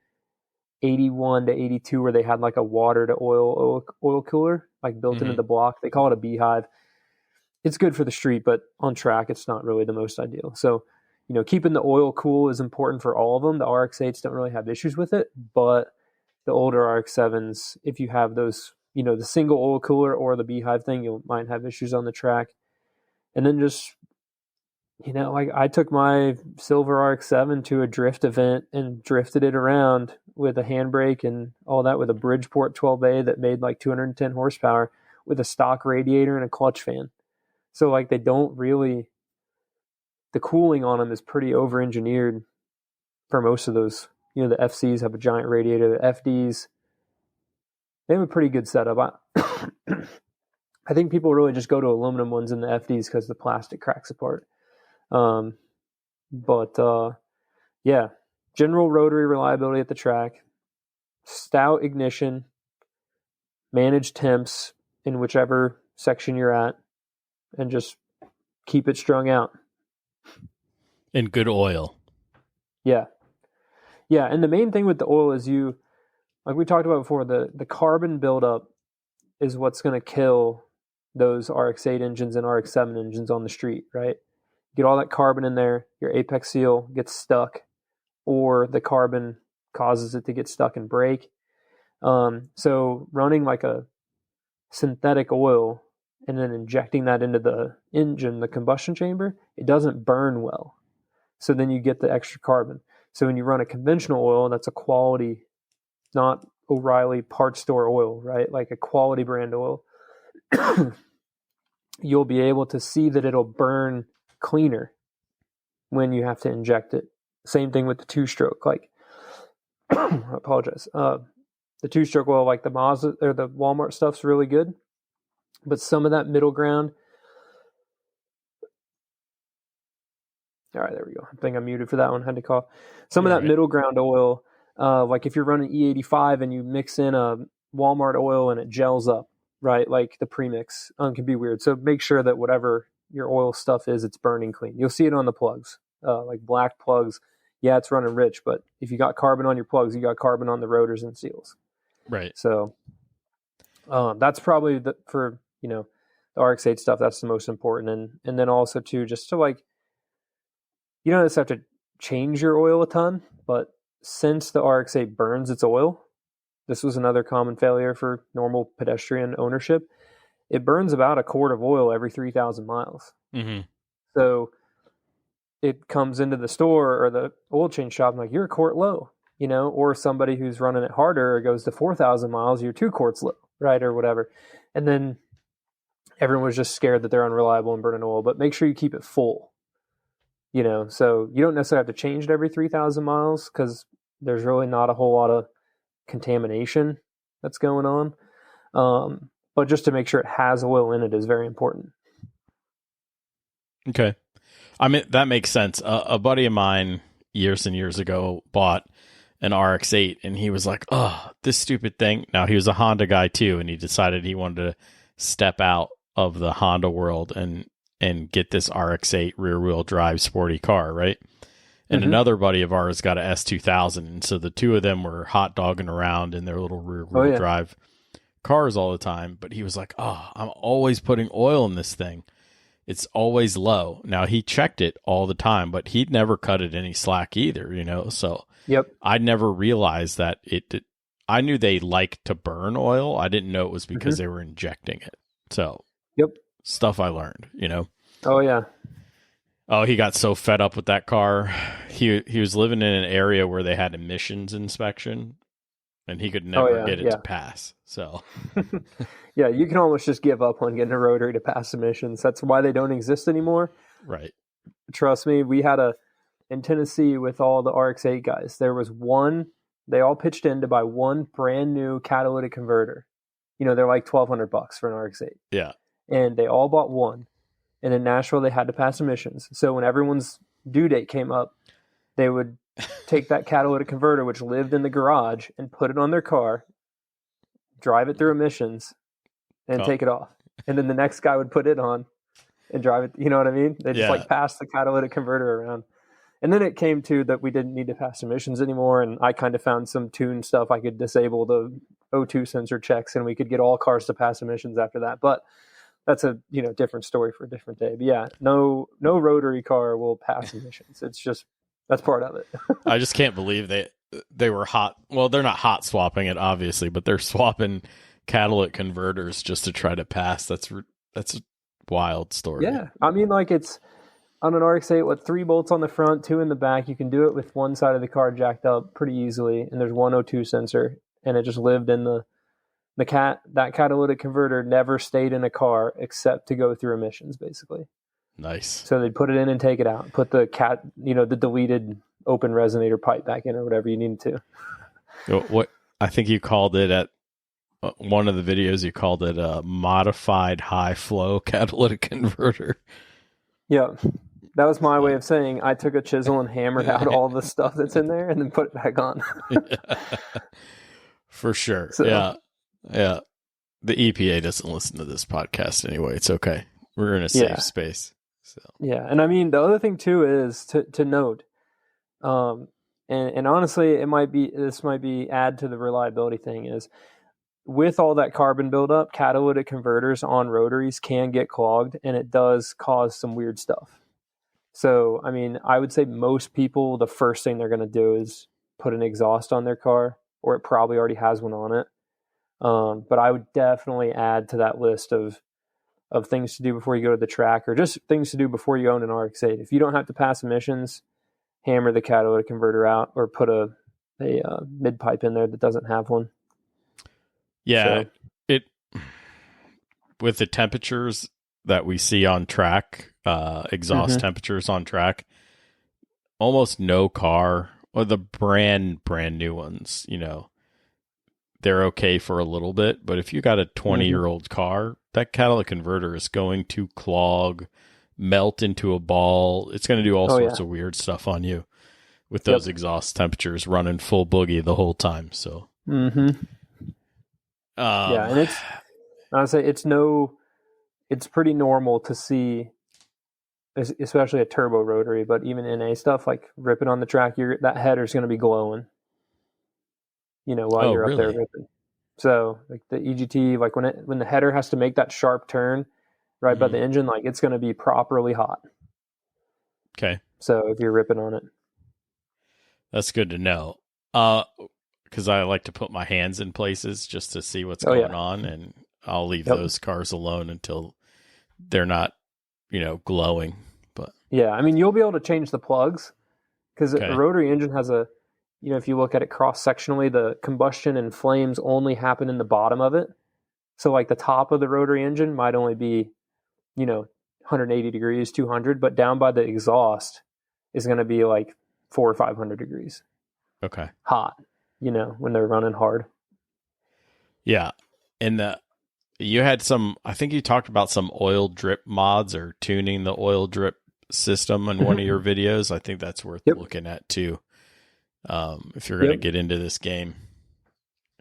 Speaker 1: 81 to 82 where they had like a water to oil cooler like built into the block. They call it a beehive. It's good for the street, but on track it's not really the most ideal. So keeping the oil cool is important for all of them. The RX-8s don't really have issues with it, but the older RX-7s, if you have those, the single oil cooler or the beehive thing, you might have issues on the track. And then just, I took my silver RX-7 to a drift event and drifted it around with a handbrake and all that with a Bridgeport 12A that made like 210 horsepower with a stock radiator and a clutch fan. So like they don't really, the cooling on them is pretty over-engineered for most of those. The FCs have a giant radiator. The FDs, they have a pretty good setup. I think people really just go to aluminum ones in the FDs because the plastic cracks apart. Yeah, general rotary reliability at the track, stout ignition, manage temps in whichever section you're at, and just keep it strung out.
Speaker 4: And good oil.
Speaker 1: Yeah. Yeah, and the main thing with the oil is like we talked about before, the carbon buildup is what's going to kill those RX-8 engines and RX-7 engines on the street, right? Get all that carbon in there, your apex seal gets stuck, or the carbon causes it to get stuck and break. So running like a synthetic oil and then injecting that into the engine, the combustion chamber, it doesn't burn well. So then you get the extra carbon. So when you run a conventional oil, that's a quality, not O'Reilly parts store oil, right? Like a quality brand oil, you'll be able to see that it'll burn cleaner when you have to inject it. Same thing with the two-stroke. Like, I apologize. The two-stroke oil, like the Mazda or the Walmart stuff's really good, but some of that middle ground. All right, there we go. I think I'm muted for that one. Had to cough. Some of that middle ground oil, like if you're running E85 and you mix in a Walmart oil and it gels up, right? Like the premix can be weird. So make sure that whatever your oil stuff is, it's burning clean. You'll see it on the plugs, like black plugs. Yeah, it's running rich, but if you got carbon on your plugs, you got carbon on the rotors and seals. Right. So that's probably for the RX-8 stuff. That's the most important, and then also too, just to like, you don't just have to change your oil a ton, but since the RX-8 burns its oil, this was another common failure for normal pedestrian ownership. It burns about a quart of oil every 3,000 miles. Mm-hmm. So it comes into the store or the oil change shop and like, you're a quart low, or somebody who's running it harder or goes to 4,000 miles, you're 2 quarts low, right? Or whatever. And then everyone was just scared that they're unreliable and burning oil, but make sure you keep it full. So you don't necessarily have to change it every 3,000 miles because there's really not a whole lot of contamination that's going on. But just to make sure it has oil in it is very important.
Speaker 4: Okay. I mean, that makes sense. A buddy of mine years and years ago bought an RX-8 and he was like, oh, this stupid thing. Now he was a Honda guy too. And he decided he wanted to step out of the Honda world and get this RX-8 rear-wheel drive sporty car, right? And another buddy of ours got a S2000, and so the two of them were hot dogging around in their little rear-wheel drive cars all the time, but he was like, "Oh, I'm always putting oil in this thing. It's always low." Now he checked it all the time, but he'd never cut it any slack either, So
Speaker 1: Yep.
Speaker 4: I never realized that it did. I knew they like to burn oil. I didn't know it was because they were injecting it. So
Speaker 1: Yep.
Speaker 4: stuff I learned,
Speaker 1: Oh yeah.
Speaker 4: Oh, he got so fed up with that car. He was living in an area where they had emissions inspection, and he could never get it to pass. So,
Speaker 1: yeah, you can almost just give up on getting a Rotary to pass emissions. That's why they don't exist anymore.
Speaker 4: right.
Speaker 1: Trust me, we had in Tennessee with all the RX-8 guys, there was one, they all pitched in to buy one brand new catalytic converter. They're like $1,200 for an RX-8.
Speaker 4: Yeah.
Speaker 1: And they all bought one. And in Nashville, they had to pass emissions. So when everyone's due date came up, they would take that catalytic converter, which lived in the garage, and put it on their car, drive it through emissions, and take it off. And then the next guy would put it on and drive it. You know what I mean? They just passed the catalytic converter around. And then it came to that we didn't need to pass emissions anymore. And I kind of found some tune stuff. I could disable the O2 sensor checks, and we could get all cars to pass emissions after that. But that's a different story for a different day. But yeah, no Rotary car will pass emissions. It's just that's part of it.
Speaker 4: I just can't believe they were hot. Well, they're not hot swapping it, obviously, but they're swapping catalytic converters just to try to pass. That's a wild story.
Speaker 1: Yeah, I mean, like it's on an RX-8, 3 bolts on the front, 2 in the back. You can do it with one side of the car jacked up pretty easily, and there's one O2 sensor, and it just lived in that catalytic converter never stayed in a car except to go through emissions, basically.
Speaker 4: Nice.
Speaker 1: So they'd put it in and take it out, put the the deleted open resonator pipe back in or whatever you needed to.
Speaker 4: What I think you called it at one of the videos, you called it a modified high flow catalytic converter.
Speaker 1: Yeah. That was my way of saying I took a chisel and hammered out all the stuff that's in there and then put it back on.
Speaker 4: For sure. So, yeah. The EPA doesn't listen to this podcast anyway. It's okay. We're in a safe space. So
Speaker 1: yeah, and I mean the other thing too is to note, and honestly, this might be add to the reliability thing is with all that carbon buildup, catalytic converters on rotaries can get clogged, and it does cause some weird stuff. So I mean, I would say most people, the first thing they're going to do is put an exhaust on their car, or it probably already has one on it. But I would definitely add to that list of things to do before you go to the track, or just things to do before you own an RX-8. If you don't have to pass emissions, hammer the catalytic converter out, or put a mid pipe in there that doesn't have one.
Speaker 4: Yeah, it with the temperatures that we see on track, exhaust temperatures on track, almost no car, or the brand new ones, they're okay for a little bit, but if you got a 20-year-old car, that catalytic converter is going to clog, melt into a ball. It's going to do all sorts of weird stuff on you with those exhaust temperatures running full boogie the whole time. So,
Speaker 1: and it's pretty normal to see, especially a turbo rotary, but even NA stuff like ripping on the track, that header's going to be glowing. While you're up there ripping. So like the EGT, like when the header has to make that sharp turn right by the engine, like it's going to be properly hot.
Speaker 4: Okay.
Speaker 1: So if you're ripping on it,
Speaker 4: that's good to know. Because I like to put my hands in places just to see what's going on, and I'll leave those cars alone until they're not, glowing. But
Speaker 1: yeah, I mean, you'll be able to change the plugs because a rotary engine has a, if you look at it cross-sectionally, the combustion and flames only happen in the bottom of it. So like the top of the rotary engine might only be, 180 degrees, 200, but down by the exhaust is going to be like 400 or 500 degrees.
Speaker 4: Okay.
Speaker 1: Hot, when they're running hard.
Speaker 4: Yeah. And you had I think you talked about some oil drip mods or tuning the oil drip system in one of your videos. I think that's worth looking at too. If you're going to get into this game.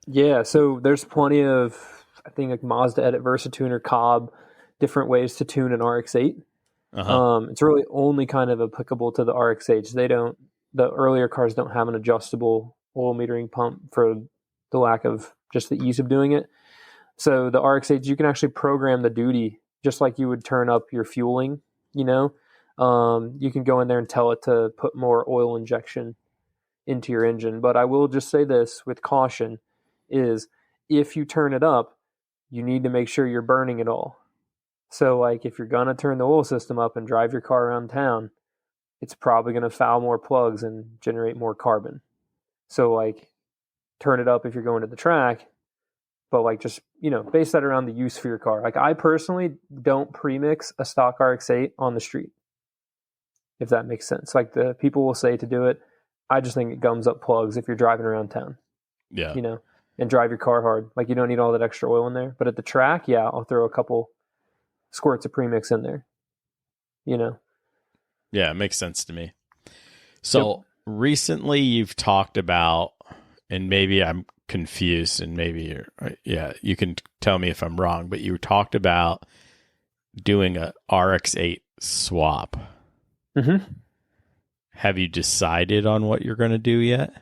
Speaker 1: Yeah, so there's plenty of, I think, like Mazda Edit Versatuner, Cobb, different ways to tune an RX-8. It's really only kind of applicable to the RX-8s. The earlier cars don't have an adjustable oil metering pump for the lack of just the ease of doing it. So the RX-8s, you can actually program the duty just like you would turn up your fueling, you know. You can go in there and tell it to put more oil injection into your engine. But I will just say this with caution is if you turn it up, you need to make sure you're burning it all. So like if you're going to turn the oil system up and drive your car around town, it's probably going to foul more plugs and generate more carbon. So like turn it up if you're going to the track, but like just, base that around the use for your car. Like I personally don't premix a stock RX-8 on the street, if that makes sense. Like the people will say to do it. I just think it gums up plugs if you're driving around town.
Speaker 4: Yeah.
Speaker 1: And drive your car hard. Like you don't need all that extra oil in there. But at the track, yeah, I'll throw a couple squirts of premix in there.
Speaker 4: Yeah, it makes sense to me. So recently you've talked about, and maybe I'm confused and maybe you can tell me if I'm wrong, but you talked about doing a RX-8 swap.
Speaker 1: Mm-hmm.
Speaker 4: Have you decided on what you're going to do yet?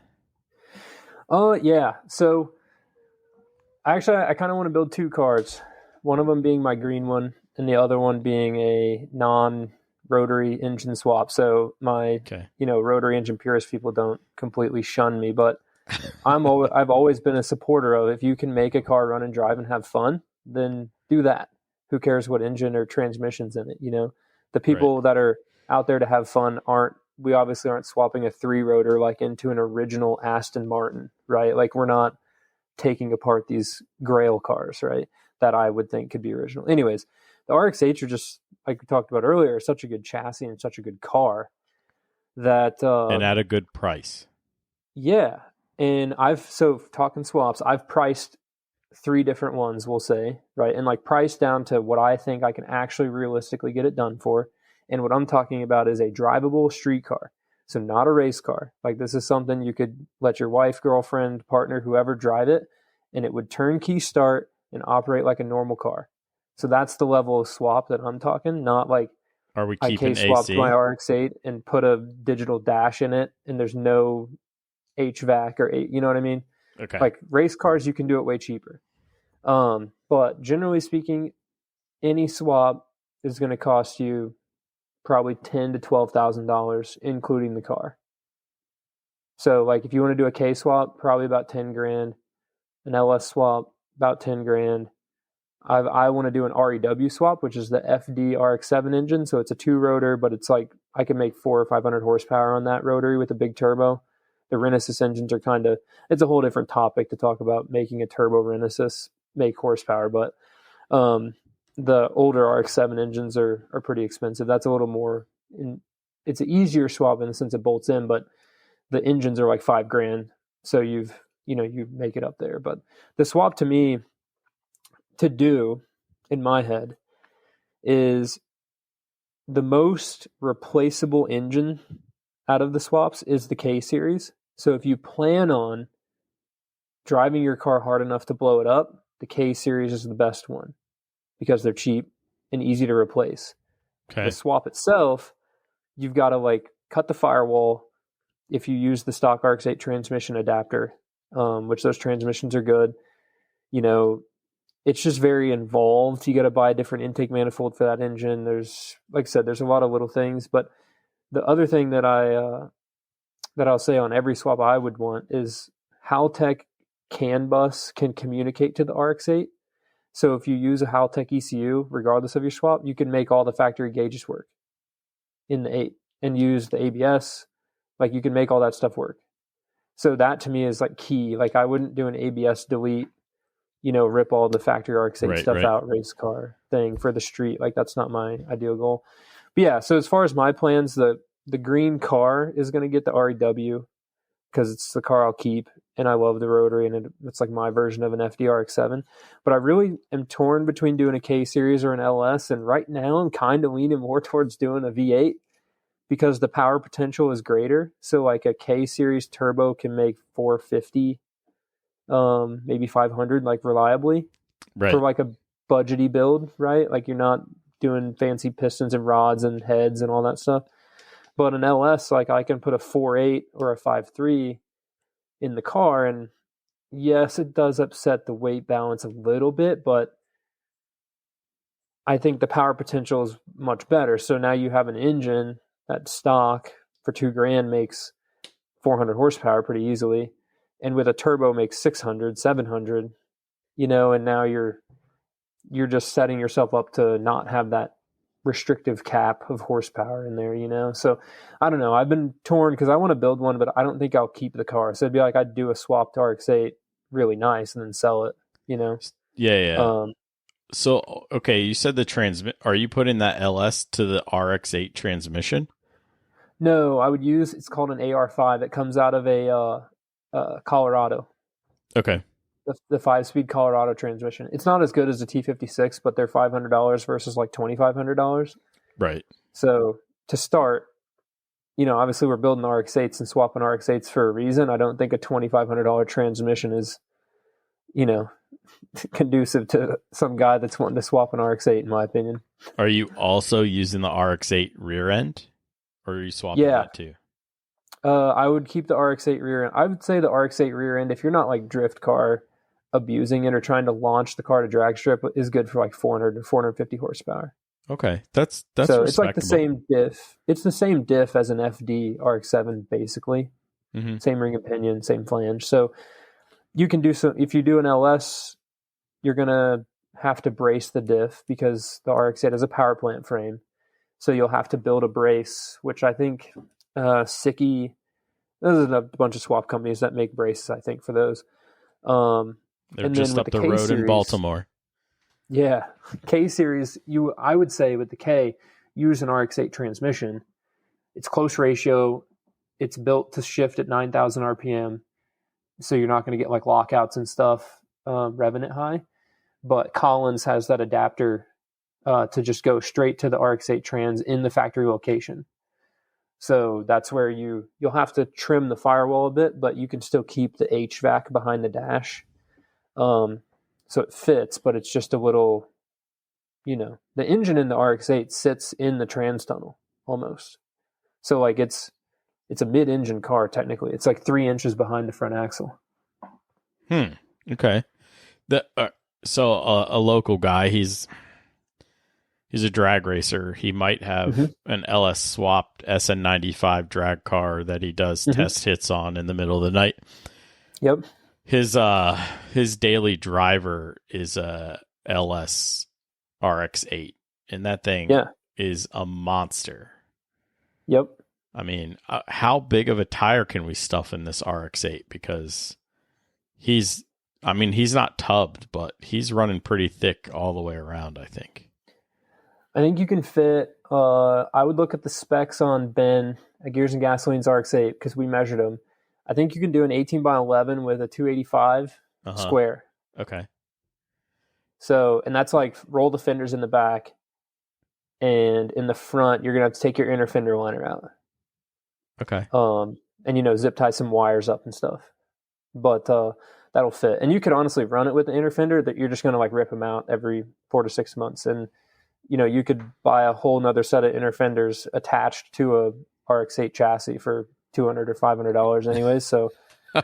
Speaker 1: Yeah. So actually, I kind of want to build two cars. One of them being my green one, and the other one being a non-rotary engine swap. So my, rotary engine purist people don't completely shun me, but I've always been a supporter of if you can make a car run and drive and have fun, then do that. Who cares what engine or transmission's in it? The people that are out there to have fun we obviously aren't swapping a 3-rotor like into an original Aston Martin, right? Like we're not taking apart these Grail cars, right? That I would think could be original. Anyways, the RX-8s are just, like we talked about earlier, such a good chassis and such a good car that...
Speaker 4: and at a good price.
Speaker 1: Yeah. And talking swaps, I've priced 3 different ones, we'll say, right? And like priced down to what I think I can actually realistically get it done for. And what I'm talking about is a drivable street car. So not a race car. Like this is something you could let your wife, girlfriend, partner, whoever drive it, and it would turnkey start and operate like a normal car. So that's the level of swap that I'm talking, not like
Speaker 4: are we keeping
Speaker 1: I swapped
Speaker 4: AC?
Speaker 1: my RX-8 and put a digital dash in it and there's no HVAC or, you know what I mean?
Speaker 4: Okay.
Speaker 1: Like race cars, you can do it way cheaper. But generally speaking, any swap is going to cost you probably $10,000 to $12,000, including the car. So like if you want to do a K swap, probably about 10 grand, an LS swap, about 10 grand. I want to do an REW swap, which is the FD RX-7 engine. So it's a 2-rotor, but it's like I can make 400 or 500 horsepower on that rotary with a big turbo. The Renesis engines are it's a whole different topic to talk about making a turbo Renesis make horsepower, but the older RX-7 engines are pretty expensive. That's a little more, it's an easier swap in the sense it bolts in, but the engines are like $5,000. So you make it up there. But the swap to me to do in my head is the most replaceable engine out of the swaps is the K series. So if you plan on driving your car hard enough to blow it up, the K series is the best one because they're cheap and easy to replace.
Speaker 4: Okay.
Speaker 1: The swap itself, you've got to like cut the firewall if you use the stock RX-8 transmission adapter, which those transmissions are good. It's just very involved. You got to buy a different intake manifold for that engine. There's, like I said, there's a lot of little things. But the other thing that I'll say on every swap I would want is Haltech CAN bus can communicate to the RX-8. So if you use a Haltech ECU, regardless of your swap, you can make all the factory gauges work in the 8 and use the ABS. Like you can make all that stuff work. So that to me is like key. Like I wouldn't do an ABS delete, rip all the factory RX-8 stuff out, race car thing for the street. Like that's not my ideal goal. But yeah, so as far as my plans, the green car is going to get the REW because it's the car I'll keep. And I love the rotary and it's like my version of an FDRX7. But I really am torn between doing a K series or an LS. And right now I'm kind of leaning more towards doing a V8 because the power potential is greater. So like a K series turbo can make 450, maybe 500, like reliably for like a budgety build, right? Like you're not doing fancy pistons and rods and heads and all that stuff. But an LS, like I can put a 4.8 or a 5.3 in the car and yes, it does upset the weight balance a little bit, but I think the power potential is much better. So now you have an engine that stock for $2,000 makes 400 horsepower pretty easily, and with a turbo makes 600, 700. And now you're just setting yourself up to not have that restrictive cap of horsepower in there. So I don't know. I've been torn because I want to build one, but I don't think I'll keep the car. So it'd be like I'd do a swap to RX-8 really nice and then sell it.
Speaker 4: Yeah. So, okay, you said are you putting that LS to the RX-8 transmission?
Speaker 1: No, I would use, it's called an AR5. It comes out of a Colorado.
Speaker 4: Okay.
Speaker 1: The 5-speed Colorado transmission. It's not as good as the T56, but they're $500 versus like $2,500.
Speaker 4: Right.
Speaker 1: So to start, obviously we're building RX-8s and swapping RX-8s for a reason. I don't think a $2,500 transmission is, conducive to some guy that's wanting to swap an RX-8, in my opinion.
Speaker 4: Are you also using the RX-8 rear end, or are you swapping that too?
Speaker 1: I would keep the RX-8 rear end. I would say the RX-8 rear end, if you're not like drift car abusing it or trying to launch the car to drag strip, is good for like 400 to 450 horsepower.
Speaker 4: Okay, that's
Speaker 1: so it's like the same diff. It's the same diff as an FD RX-7 basically.
Speaker 4: Mm-hmm.
Speaker 1: Same ring of pinion, same flange. So you can do some. If you do an LS, you're gonna have to brace the diff because the RX-8 has a power plant frame. So you'll have to build a brace, which I think Sicky. There's a bunch of swap companies that make braces, I think, for those.
Speaker 4: They're just up the road in Baltimore.
Speaker 1: Yeah. K series, I would say with the K, use an RX-8 transmission. It's close ratio. It's built to shift at 9,000 RPM. So you're not going to get like lockouts and stuff revving it high. But Collins has that adapter to just go straight to the RX-8 trans in the factory location. So that's where you'll have to trim the firewall a bit, but you can still keep the HVAC behind the dash. So it fits, but it's just a little, the engine in the RX-8 sits in the trans tunnel almost. So like it's a mid-engine car technically. It's like 3 inches behind the front axle.
Speaker 4: Okay. So a local guy, he's a drag racer. He might have an LS swapped SN95 drag car that he does test hits on in the middle of the night.
Speaker 1: Yep.
Speaker 4: His daily driver is a LS RX-8, and that thing is a monster.
Speaker 1: Yep.
Speaker 4: I mean, how big of a tire can we stuff in this RX-8? Because he's not tubbed, but he's running pretty thick all the way around, I think.
Speaker 1: I think you can fit, I would look at the specs on Ben at Gears and Gasoline's RX-8 because we measured them. I think you can do an 18 by 11 with a 285 square.
Speaker 4: Okay.
Speaker 1: So, and that's like roll the fenders in the back, and in the front, you're going to have to take your inner fender liner out.
Speaker 4: Okay.
Speaker 1: And, zip tie some wires up and stuff. But that'll fit. And you could honestly run it with the inner fender that you're just going to like rip them out every 4 to 6 months. And, you could buy a whole nother set of inner fenders attached to a RX-8 chassis for $200 or $500 anyways. So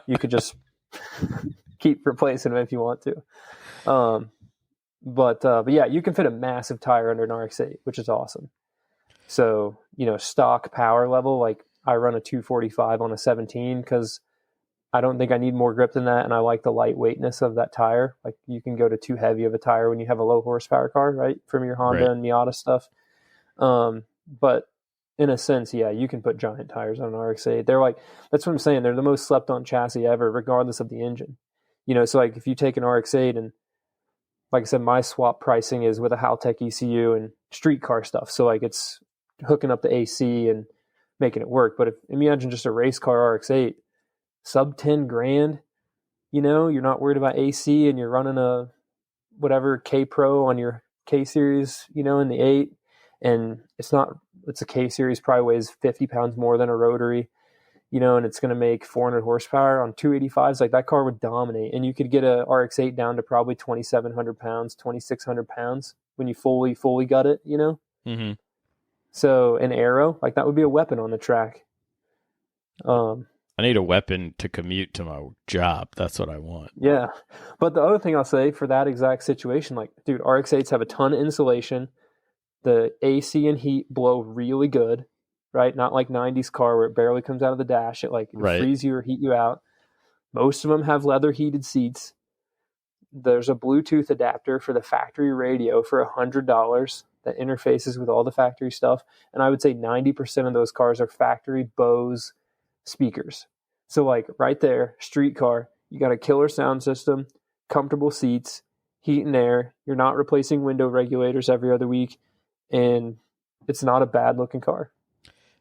Speaker 1: you could just keep replacing them if you want to. But yeah, you can fit a massive tire under an RX-8, which is awesome. So, stock power level, like I run a 245 on a 17 because I don't think I need more grip than that. And I like the lightweightness of that tire. Like you can go to too heavy of a tire when you have a low horsepower car, right? From your Honda and Miata stuff. But in a sense, yeah, you can put giant tires on an RX-8. They're like, that's what I'm saying. They're the most slept on chassis ever, regardless of the engine. So like if you take an RX-8 and like I said, my swap pricing is with a Haltech ECU and street car stuff. So like it's hooking up the AC and making it work. But if imagine just a race car RX-8, sub 10 grand, you're not worried about AC and you're running a whatever K Pro on your K series, in the 8. And it's a K series, probably weighs 50 pounds more than a Rotary, and it's going to make 400 horsepower on 285s. Like that car would dominate. And you could get a RX-8 down to probably 2,700 pounds, 2,600 pounds when you fully got it, So an aero, like that would be a weapon on the track.
Speaker 4: I need a weapon to commute to my job. That's what I want.
Speaker 1: Yeah. But the other thing I'll say for that exact situation, like, dude, RX-8s have a ton of insulation. The AC and heat blow really good, right? Not like 90s car where it barely comes out of the dash. It like
Speaker 4: Right.
Speaker 1: freeze you or heat you out. Most of them have leather heated seats. There's a Bluetooth adapter for the factory radio for $100 that interfaces with all the factory stuff. And I would say 90% of those cars are factory Bose speakers. So like right there, street car, you got a killer sound system, comfortable seats, heat and air. You're not replacing window regulators every other week. And it's not a bad looking car.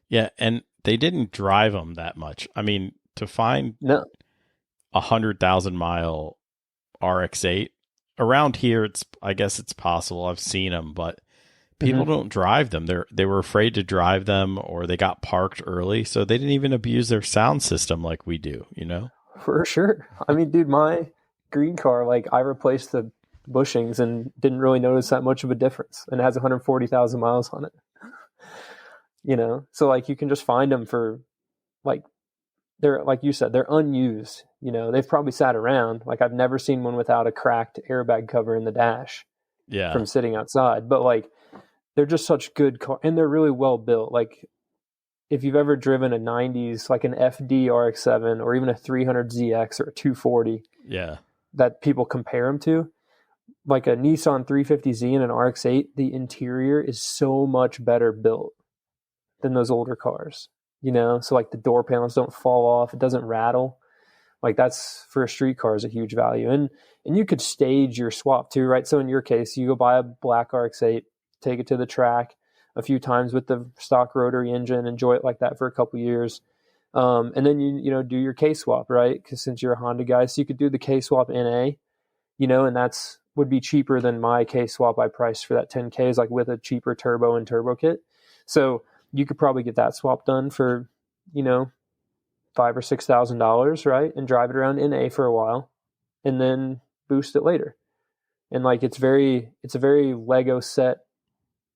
Speaker 4: Yeah. And they didn't drive them that much. I mean, to find
Speaker 1: No.
Speaker 4: 100,000 mile RX-8 around here, I guess it's possible. I've seen them, but people don't drive them. They were afraid to drive them, or they got parked early, so they didn't even abuse their sound system like we do, you know?
Speaker 1: For sure. I mean, dude, my green car, like I replaced the bushings and didn't really notice that much of a difference, and it has 140,000 miles on it. You know, so like you can just find them for like, they're like you said, they're unused. You know, they've probably sat around. Like I've never seen one without a cracked airbag cover in the dash.
Speaker 4: Yeah.
Speaker 1: From sitting outside. But like they're just such good cars, and they're really well built. Like if you've ever driven a 90s, like an FD RX-7 or even a 300ZX or a 240,
Speaker 4: Yeah.
Speaker 1: that people compare them to, like a Nissan 350Z and an RX-8, the interior is so much better built than those older cars. You know, so like the door panels don't fall off, it doesn't rattle. Like that's for a street car is a huge value. And you could stage your swap too, right? So in your case, you go buy a black RX-8, take it to the track a few times with the stock rotary engine, enjoy it like that for a couple years. And then you know, do your K swap, right? Because since you're a Honda guy, so you could do the K swap NA, you know, and that's would be cheaper than my K swap I priced for that 10K, is like with a cheaper turbo and turbo kit. So you could probably get that swap done for, you know, $5,000 or $6,000, right? And drive it around NA for a while and then boost it later. And like it's a very Lego set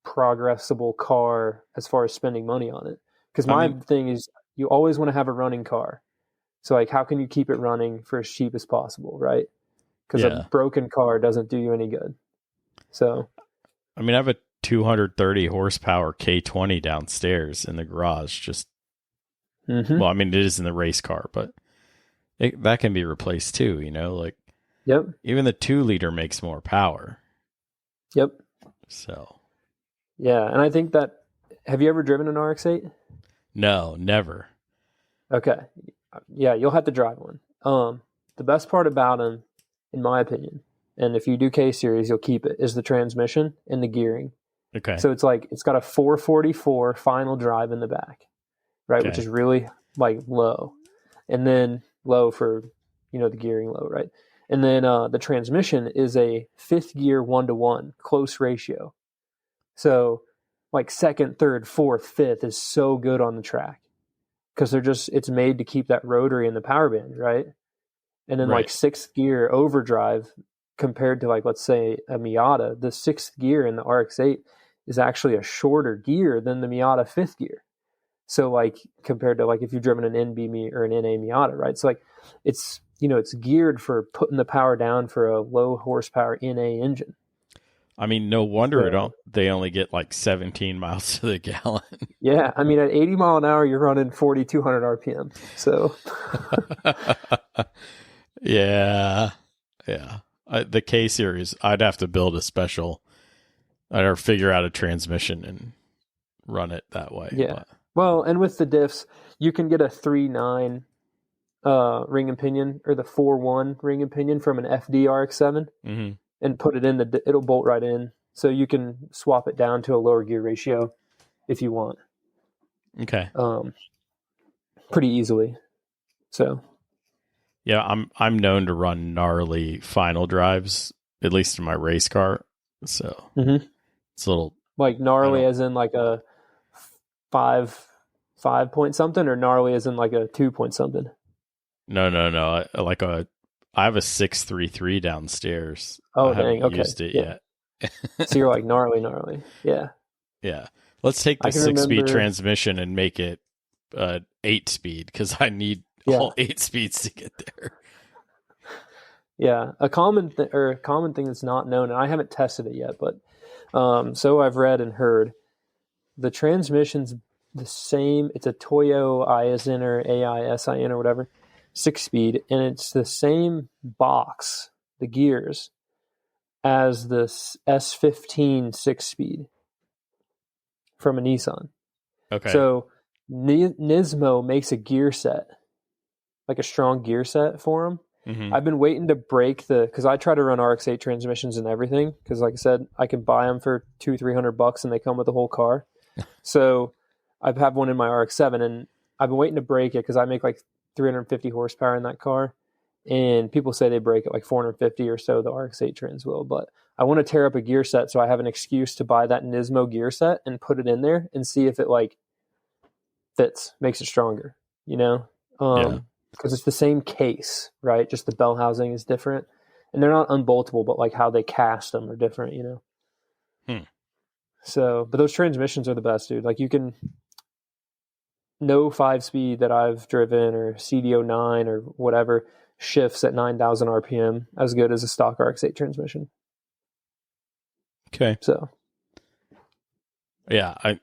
Speaker 1: progressible car as far as spending money on it. Because my thing is you always want to have a running car. So like how can you keep it running for as cheap as possible, right? Because a broken car doesn't do you any good. So
Speaker 4: I mean, I have a 230 horsepower K20 downstairs in the garage. Just well, I mean, it is in the race car, but that can be replaced too. You know, like even the 2-liter makes more power. Yep. So
Speaker 1: yeah, and I think that. Have you ever driven an RX-8?
Speaker 4: No, never.
Speaker 1: Okay, yeah, you'll have to drive one. The best part about them, in my opinion, and if you do K series, you'll keep it, is the transmission and the gearing.
Speaker 4: Okay.
Speaker 1: So it's like it's got a 444 final drive in the back, right? Okay. Which is really like low, and then low for, you know, the gearing low, right? And then the transmission is a 5th gear 1-to-1 close ratio. So like 2nd, 3rd, 4th, 5th is so good on the track because it's made to keep that rotary in the power band, right? And then like 6th gear overdrive compared to like, let's say a Miata, the 6th gear in the RX-8 is actually a shorter gear than the Miata 5th gear. So like compared to like if you've driven an NB or an NA Miata, right? So like it's, you know, it's geared for putting the power down for a low horsepower NA engine.
Speaker 4: I mean, no wonder they only get like 17 miles to the gallon. Yeah,
Speaker 1: I mean, at 80 mile an hour, you're running 4,200 RPM. So
Speaker 4: yeah. The K series, I'd have to build a special. I'd figure out a transmission and run it that way.
Speaker 1: Yeah. But. Well, and with the diffs, you can get a 3.9 ring and pinion or the 4.1 ring and pinion from an FD RX-7 and put it in it'll bolt right in. So you can swap it down to a lower gear ratio if you want.
Speaker 4: Okay.
Speaker 1: Pretty easily. So.
Speaker 4: Yeah, I'm known to run gnarly final drives, at least in my race car. So it's a little
Speaker 1: like gnarly as in like a 5 point something, or gnarly as in like a 2 point something.
Speaker 4: No. I have a 633 downstairs.
Speaker 1: Oh,
Speaker 4: I haven't
Speaker 1: dang. Okay.
Speaker 4: Used it yet.
Speaker 1: So you're like gnarly. Yeah.
Speaker 4: Yeah. Let's take the 6-speed transmission and make it 8-speed because I need all 8 speeds to get there.
Speaker 1: Yeah, a common thing that's not known, and I haven't tested it yet, but so I've read and heard, the transmission's the same. It's a Toyo ISN or AISIN or whatever, 6-speed, and it's the same box, the gears, as the S15 6-speed from a Nissan.
Speaker 4: Okay.
Speaker 1: So Nismo makes a gear set, like a strong gear set for them.
Speaker 4: Mm-hmm.
Speaker 1: I've been waiting to break because I try to run RX-8 transmissions and everything, because like I said, I can buy them for $200-$300 and they come with the whole car. So I have one in my RX-7, and I've been waiting to break it because I make like 350 horsepower in that car, and people say they break it like 450 or so, the RX-8 trans will. But I want to tear up a gear set so I have an excuse to buy that Nismo gear set and put it in there and see if it like fits, makes it stronger, you know?
Speaker 4: Yeah.
Speaker 1: Because it's the same case, right? Just the bell housing is different, and they're not unboltable, but like how they cast them are different, you know? So, but those transmissions are the best, dude. Like, you can, no 5-speed that I've driven or CDO9 or whatever shifts at 9,000 RPM as good as a stock RX-8 transmission.
Speaker 4: Okay.
Speaker 1: So,
Speaker 4: yeah, I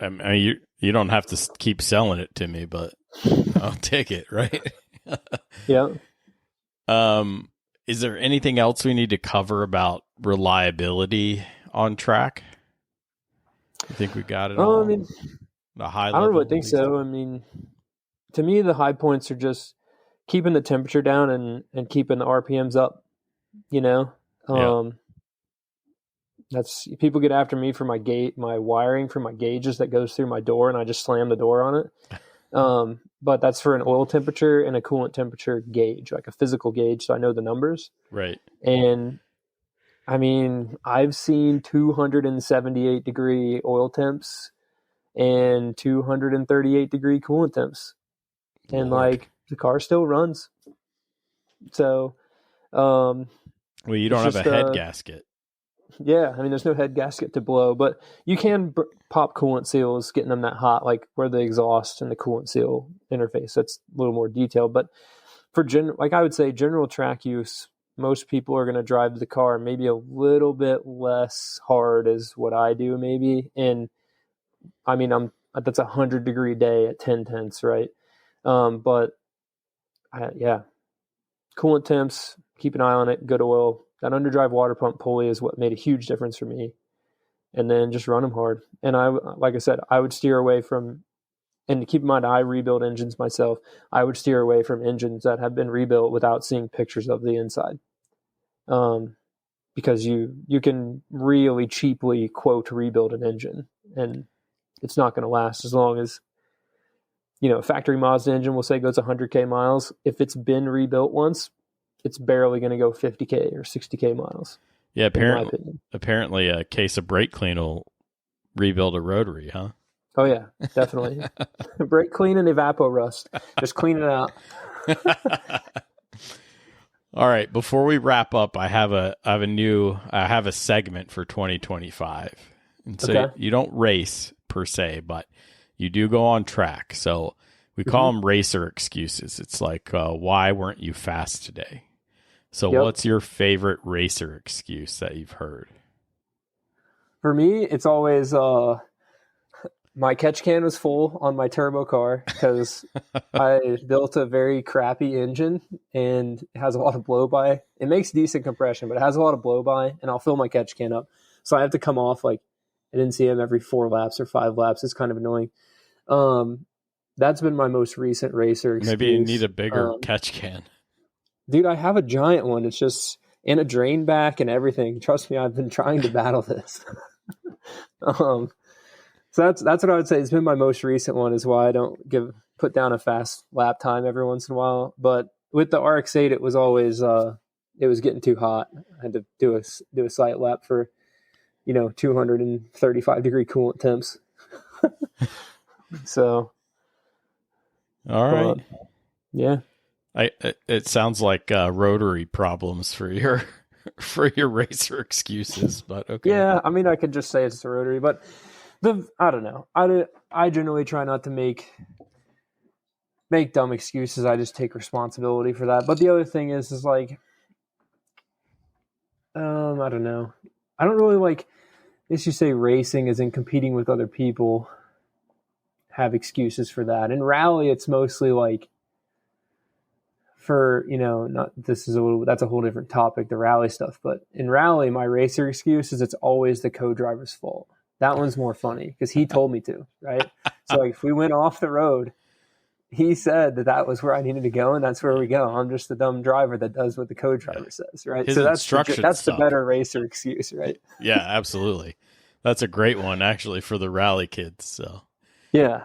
Speaker 4: mean, you don't have to keep selling it to me, but I'll take it, right?
Speaker 1: yeah.
Speaker 4: Is there anything else we need to cover about reliability on track? I think we got it all.
Speaker 1: I mean,
Speaker 4: the high
Speaker 1: I don't really
Speaker 4: level,
Speaker 1: think so. I mean, to me, the high points are just keeping the temperature down and keeping the RPMs up, you know? That's, people get after me for my wiring for my gauges that goes through my door, and I just slam the door on it. But that's for an oil temperature and a coolant temperature gauge, like a physical gauge, so I know the numbers.
Speaker 4: Right.
Speaker 1: And I mean, I've seen 278 degree oil temps and 238 degree coolant temps, and like the car still runs. So,
Speaker 4: well, you don't have a head gasket.
Speaker 1: Yeah, I mean, there's no head gasket to blow, but you can pop coolant seals, getting them that hot, like where the exhaust and the coolant seal interface. That's a little more detailed. But for like I would say, general track use, most people are going to drive the car maybe a little bit less hard as what I do, maybe. And I mean, that's 100-degree day at 10 tenths, right? But yeah, coolant temps, keep an eye on it. Good oil. That underdrive water pump pulley is what made a huge difference for me. And then just run them hard. And like I said, I would steer away from, and keep in mind, I rebuild engines myself. I would steer away from engines that have been rebuilt without seeing pictures of the inside. Because you can really cheaply quote rebuild an engine, and it's not going to last as long as, you know, a factory Mazda engine will say goes 100K miles. If it's been rebuilt once, it's barely going to go 50K or 60K miles.
Speaker 4: Yeah, apparently a case of brake clean will rebuild a rotary, huh?
Speaker 1: Oh, yeah, definitely. Brake clean and evapor rust. Just clean it out.
Speaker 4: All right, before we wrap up, I have a segment for 2025. And so
Speaker 1: Okay.
Speaker 4: you don't race per se, but you do go on track. So we call them racer excuses. It's like, why weren't you fast today? So what's your favorite racer excuse that you've heard?
Speaker 1: For me, it's always my catch can was full on my turbo car because I built a very crappy engine, and it has a lot of blow-by. It makes decent compression, but it has a lot of blow-by, and I'll fill my catch can up. So I have to come off like an NCM every 4 laps or 5 laps. It's kind of annoying. That's been my most recent racer excuse.
Speaker 4: Maybe you need a bigger catch can. Dude,
Speaker 1: I have a giant one. It's just in a drain back and everything. Trust me, I've been trying to battle this. So that's what I would say. It's been my most recent one, is why I don't put down a fast lap time every once in a while. But with the RX-8, it was always it was getting too hot. I had to do a sight lap for 235 degree coolant temps. So,
Speaker 4: all right,
Speaker 1: yeah.
Speaker 4: It sounds like rotary problems for your racer excuses, but okay.
Speaker 1: Yeah, I mean, I could just say it's the rotary, but I don't know. I generally try not to make make dumb excuses. I just take responsibility for that. But the other thing is like, I don't know. I don't really like, as you say, racing is in competing with other people, have excuses for that. In rally, it's mostly like, for, not, that's a whole different topic, the rally stuff. But in rally, my racer excuse is it's always the co-driver's fault. That one's more funny because he told me to, right? So like if we went off the road, he said that was where I needed to go, and that's where we go. I'm just the dumb driver that does what the co-driver says, right?
Speaker 4: His
Speaker 1: so that's
Speaker 4: instructions
Speaker 1: the better racer excuse, right?
Speaker 4: Yeah, absolutely. That's a great one, actually, for the rally kids. So
Speaker 1: yeah,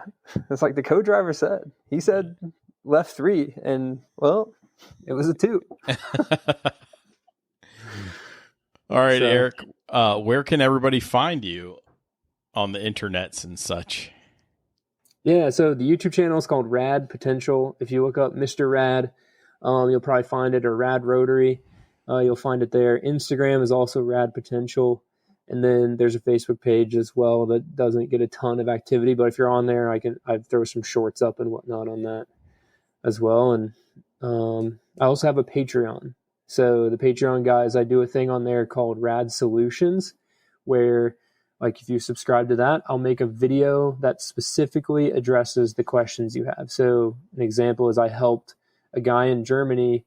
Speaker 1: it's like the co-driver said. He said left 3, and well, it was a 2.
Speaker 4: All right, so, Eric, where can everybody find you on the internets and such?
Speaker 1: Yeah, so the YouTube channel is called Rad Potential. If you look up Mr. Rad, you'll probably find it, or Rad Rotary. You'll find it there. Instagram is also Rad Potential. And then there's a Facebook page as well that doesn't get a ton of activity. But if you're on there, I throw some shorts up and whatnot on that as well. And I also have a Patreon. So the Patreon guys, I do a thing on there called Rad Solutions, where like if you subscribe to that, I'll make a video that specifically addresses the questions you have. So an example is I helped a guy in Germany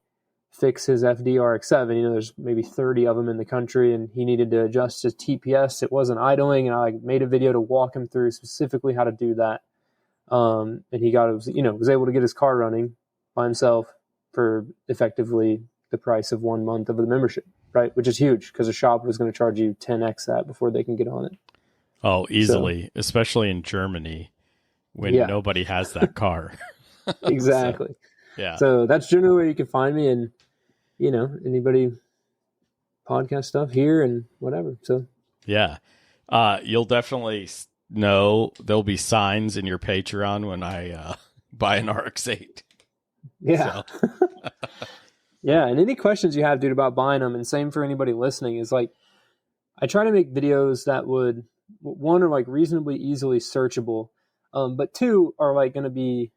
Speaker 1: fix his FDRX7. There's maybe 30 of them in the country, and he needed to adjust his TPS. It wasn't idling, and I made a video to walk him through specifically how to do that. And he was able to get his car running by himself for effectively the price of 1 month of the membership, right? Which is huge because the shop was going to charge you 10x that before they can get on it.
Speaker 4: Oh, easily, so, especially in Germany when nobody has that car.
Speaker 1: Exactly.
Speaker 4: Yeah.
Speaker 1: So that's generally where you can find me, and anybody podcast stuff here and whatever. So
Speaker 4: yeah, you'll definitely know there'll be signs in your Patreon when I buy an RX-8.
Speaker 1: Yeah. So. Yeah, and any questions you have, dude, about buying them, and same for anybody listening, is like I try to make videos that would, one, are like reasonably easily searchable, but two, are like going to be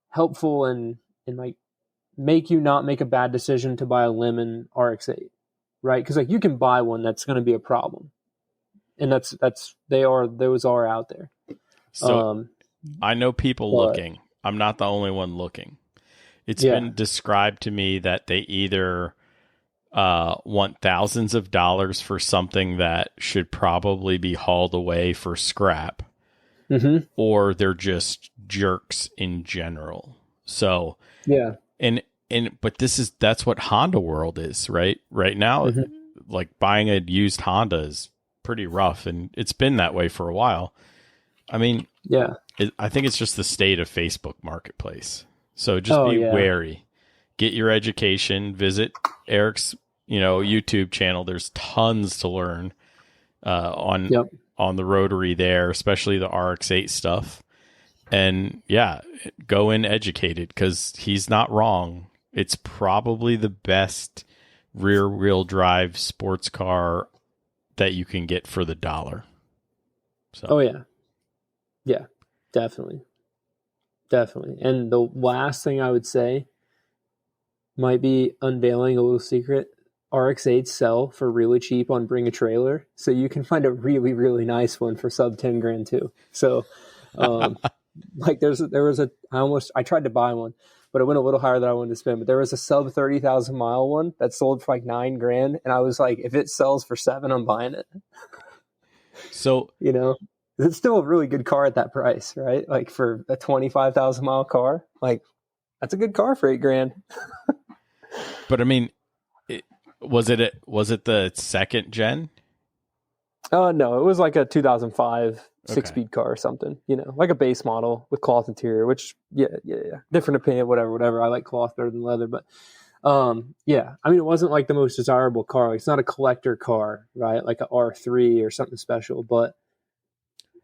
Speaker 1: helpful and like make you not make a bad decision to buy a lemon RX-8, right? Because like you can buy one that's going to be a problem, and those are out there.
Speaker 4: So I know people looking. I'm not the only one looking. It's been described to me that they either want thousands of dollars for something that should probably be hauled away for scrap, or they're just jerks in general. So
Speaker 1: yeah,
Speaker 4: but that's what Honda world is, right? Right now, like buying a used Honda is pretty rough, and it's been that way for a while. I mean, I think it's just the state of Facebook Marketplace. So just be wary. Get your education. Visit Eric's, YouTube channel. There's tons to learn on the Rotary there, especially the RX-8 stuff. And go in educated because he's not wrong. It's probably the best rear-wheel drive sports car that you can get for the dollar. So.
Speaker 1: Oh yeah, definitely. And the last thing I would say might be unveiling a little secret. RX-8s sell for really cheap on Bring a Trailer, so you can find a really, really nice one for sub 10 grand too. So, like I tried to buy one, but it went a little higher than I wanted to spend. But there was a sub 30,000 mile one that sold for like 9 grand, and I was like, if it sells for 7, I'm buying it.
Speaker 4: So
Speaker 1: it's still a really good car at that price, right? Like for a 25,000 mile car, like that's a good car for 8 grand.
Speaker 4: But I mean, was it the second gen?
Speaker 1: No, it was like a 2005 6-speed car or something, like a base model with cloth interior, which different opinion, whatever. I like cloth better than leather, but I mean, it wasn't like the most desirable car. Like, it's not a collector car, right? Like a R3 or something special, but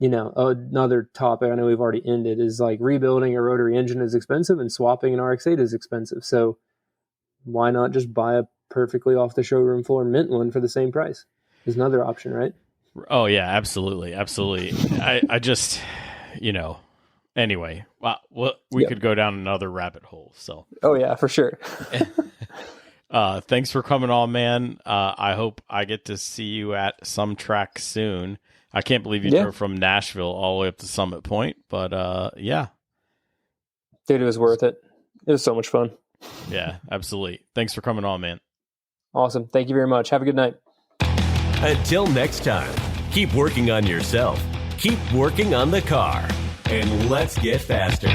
Speaker 1: another topic I know we've already ended is like rebuilding a rotary engine is expensive and swapping an RX-8 is expensive. So why not just buy a perfectly off the showroom floor mint one for the same price? Is another option, right?
Speaker 4: Oh yeah, absolutely. I just, Anyway, we could go down another rabbit hole. So,
Speaker 1: oh yeah, for sure.
Speaker 4: Thanks for coming on, man. I hope I get to see you at some track soon. I can't believe you drove from Nashville all the way up to Summit Point, but yeah.
Speaker 1: Dude, it was worth it. It was so much fun.
Speaker 4: Yeah, absolutely. Thanks for coming on, man.
Speaker 1: Awesome. Thank you very much. Have a good night.
Speaker 3: Until next time, keep working on yourself, keep working on the car, and let's get faster.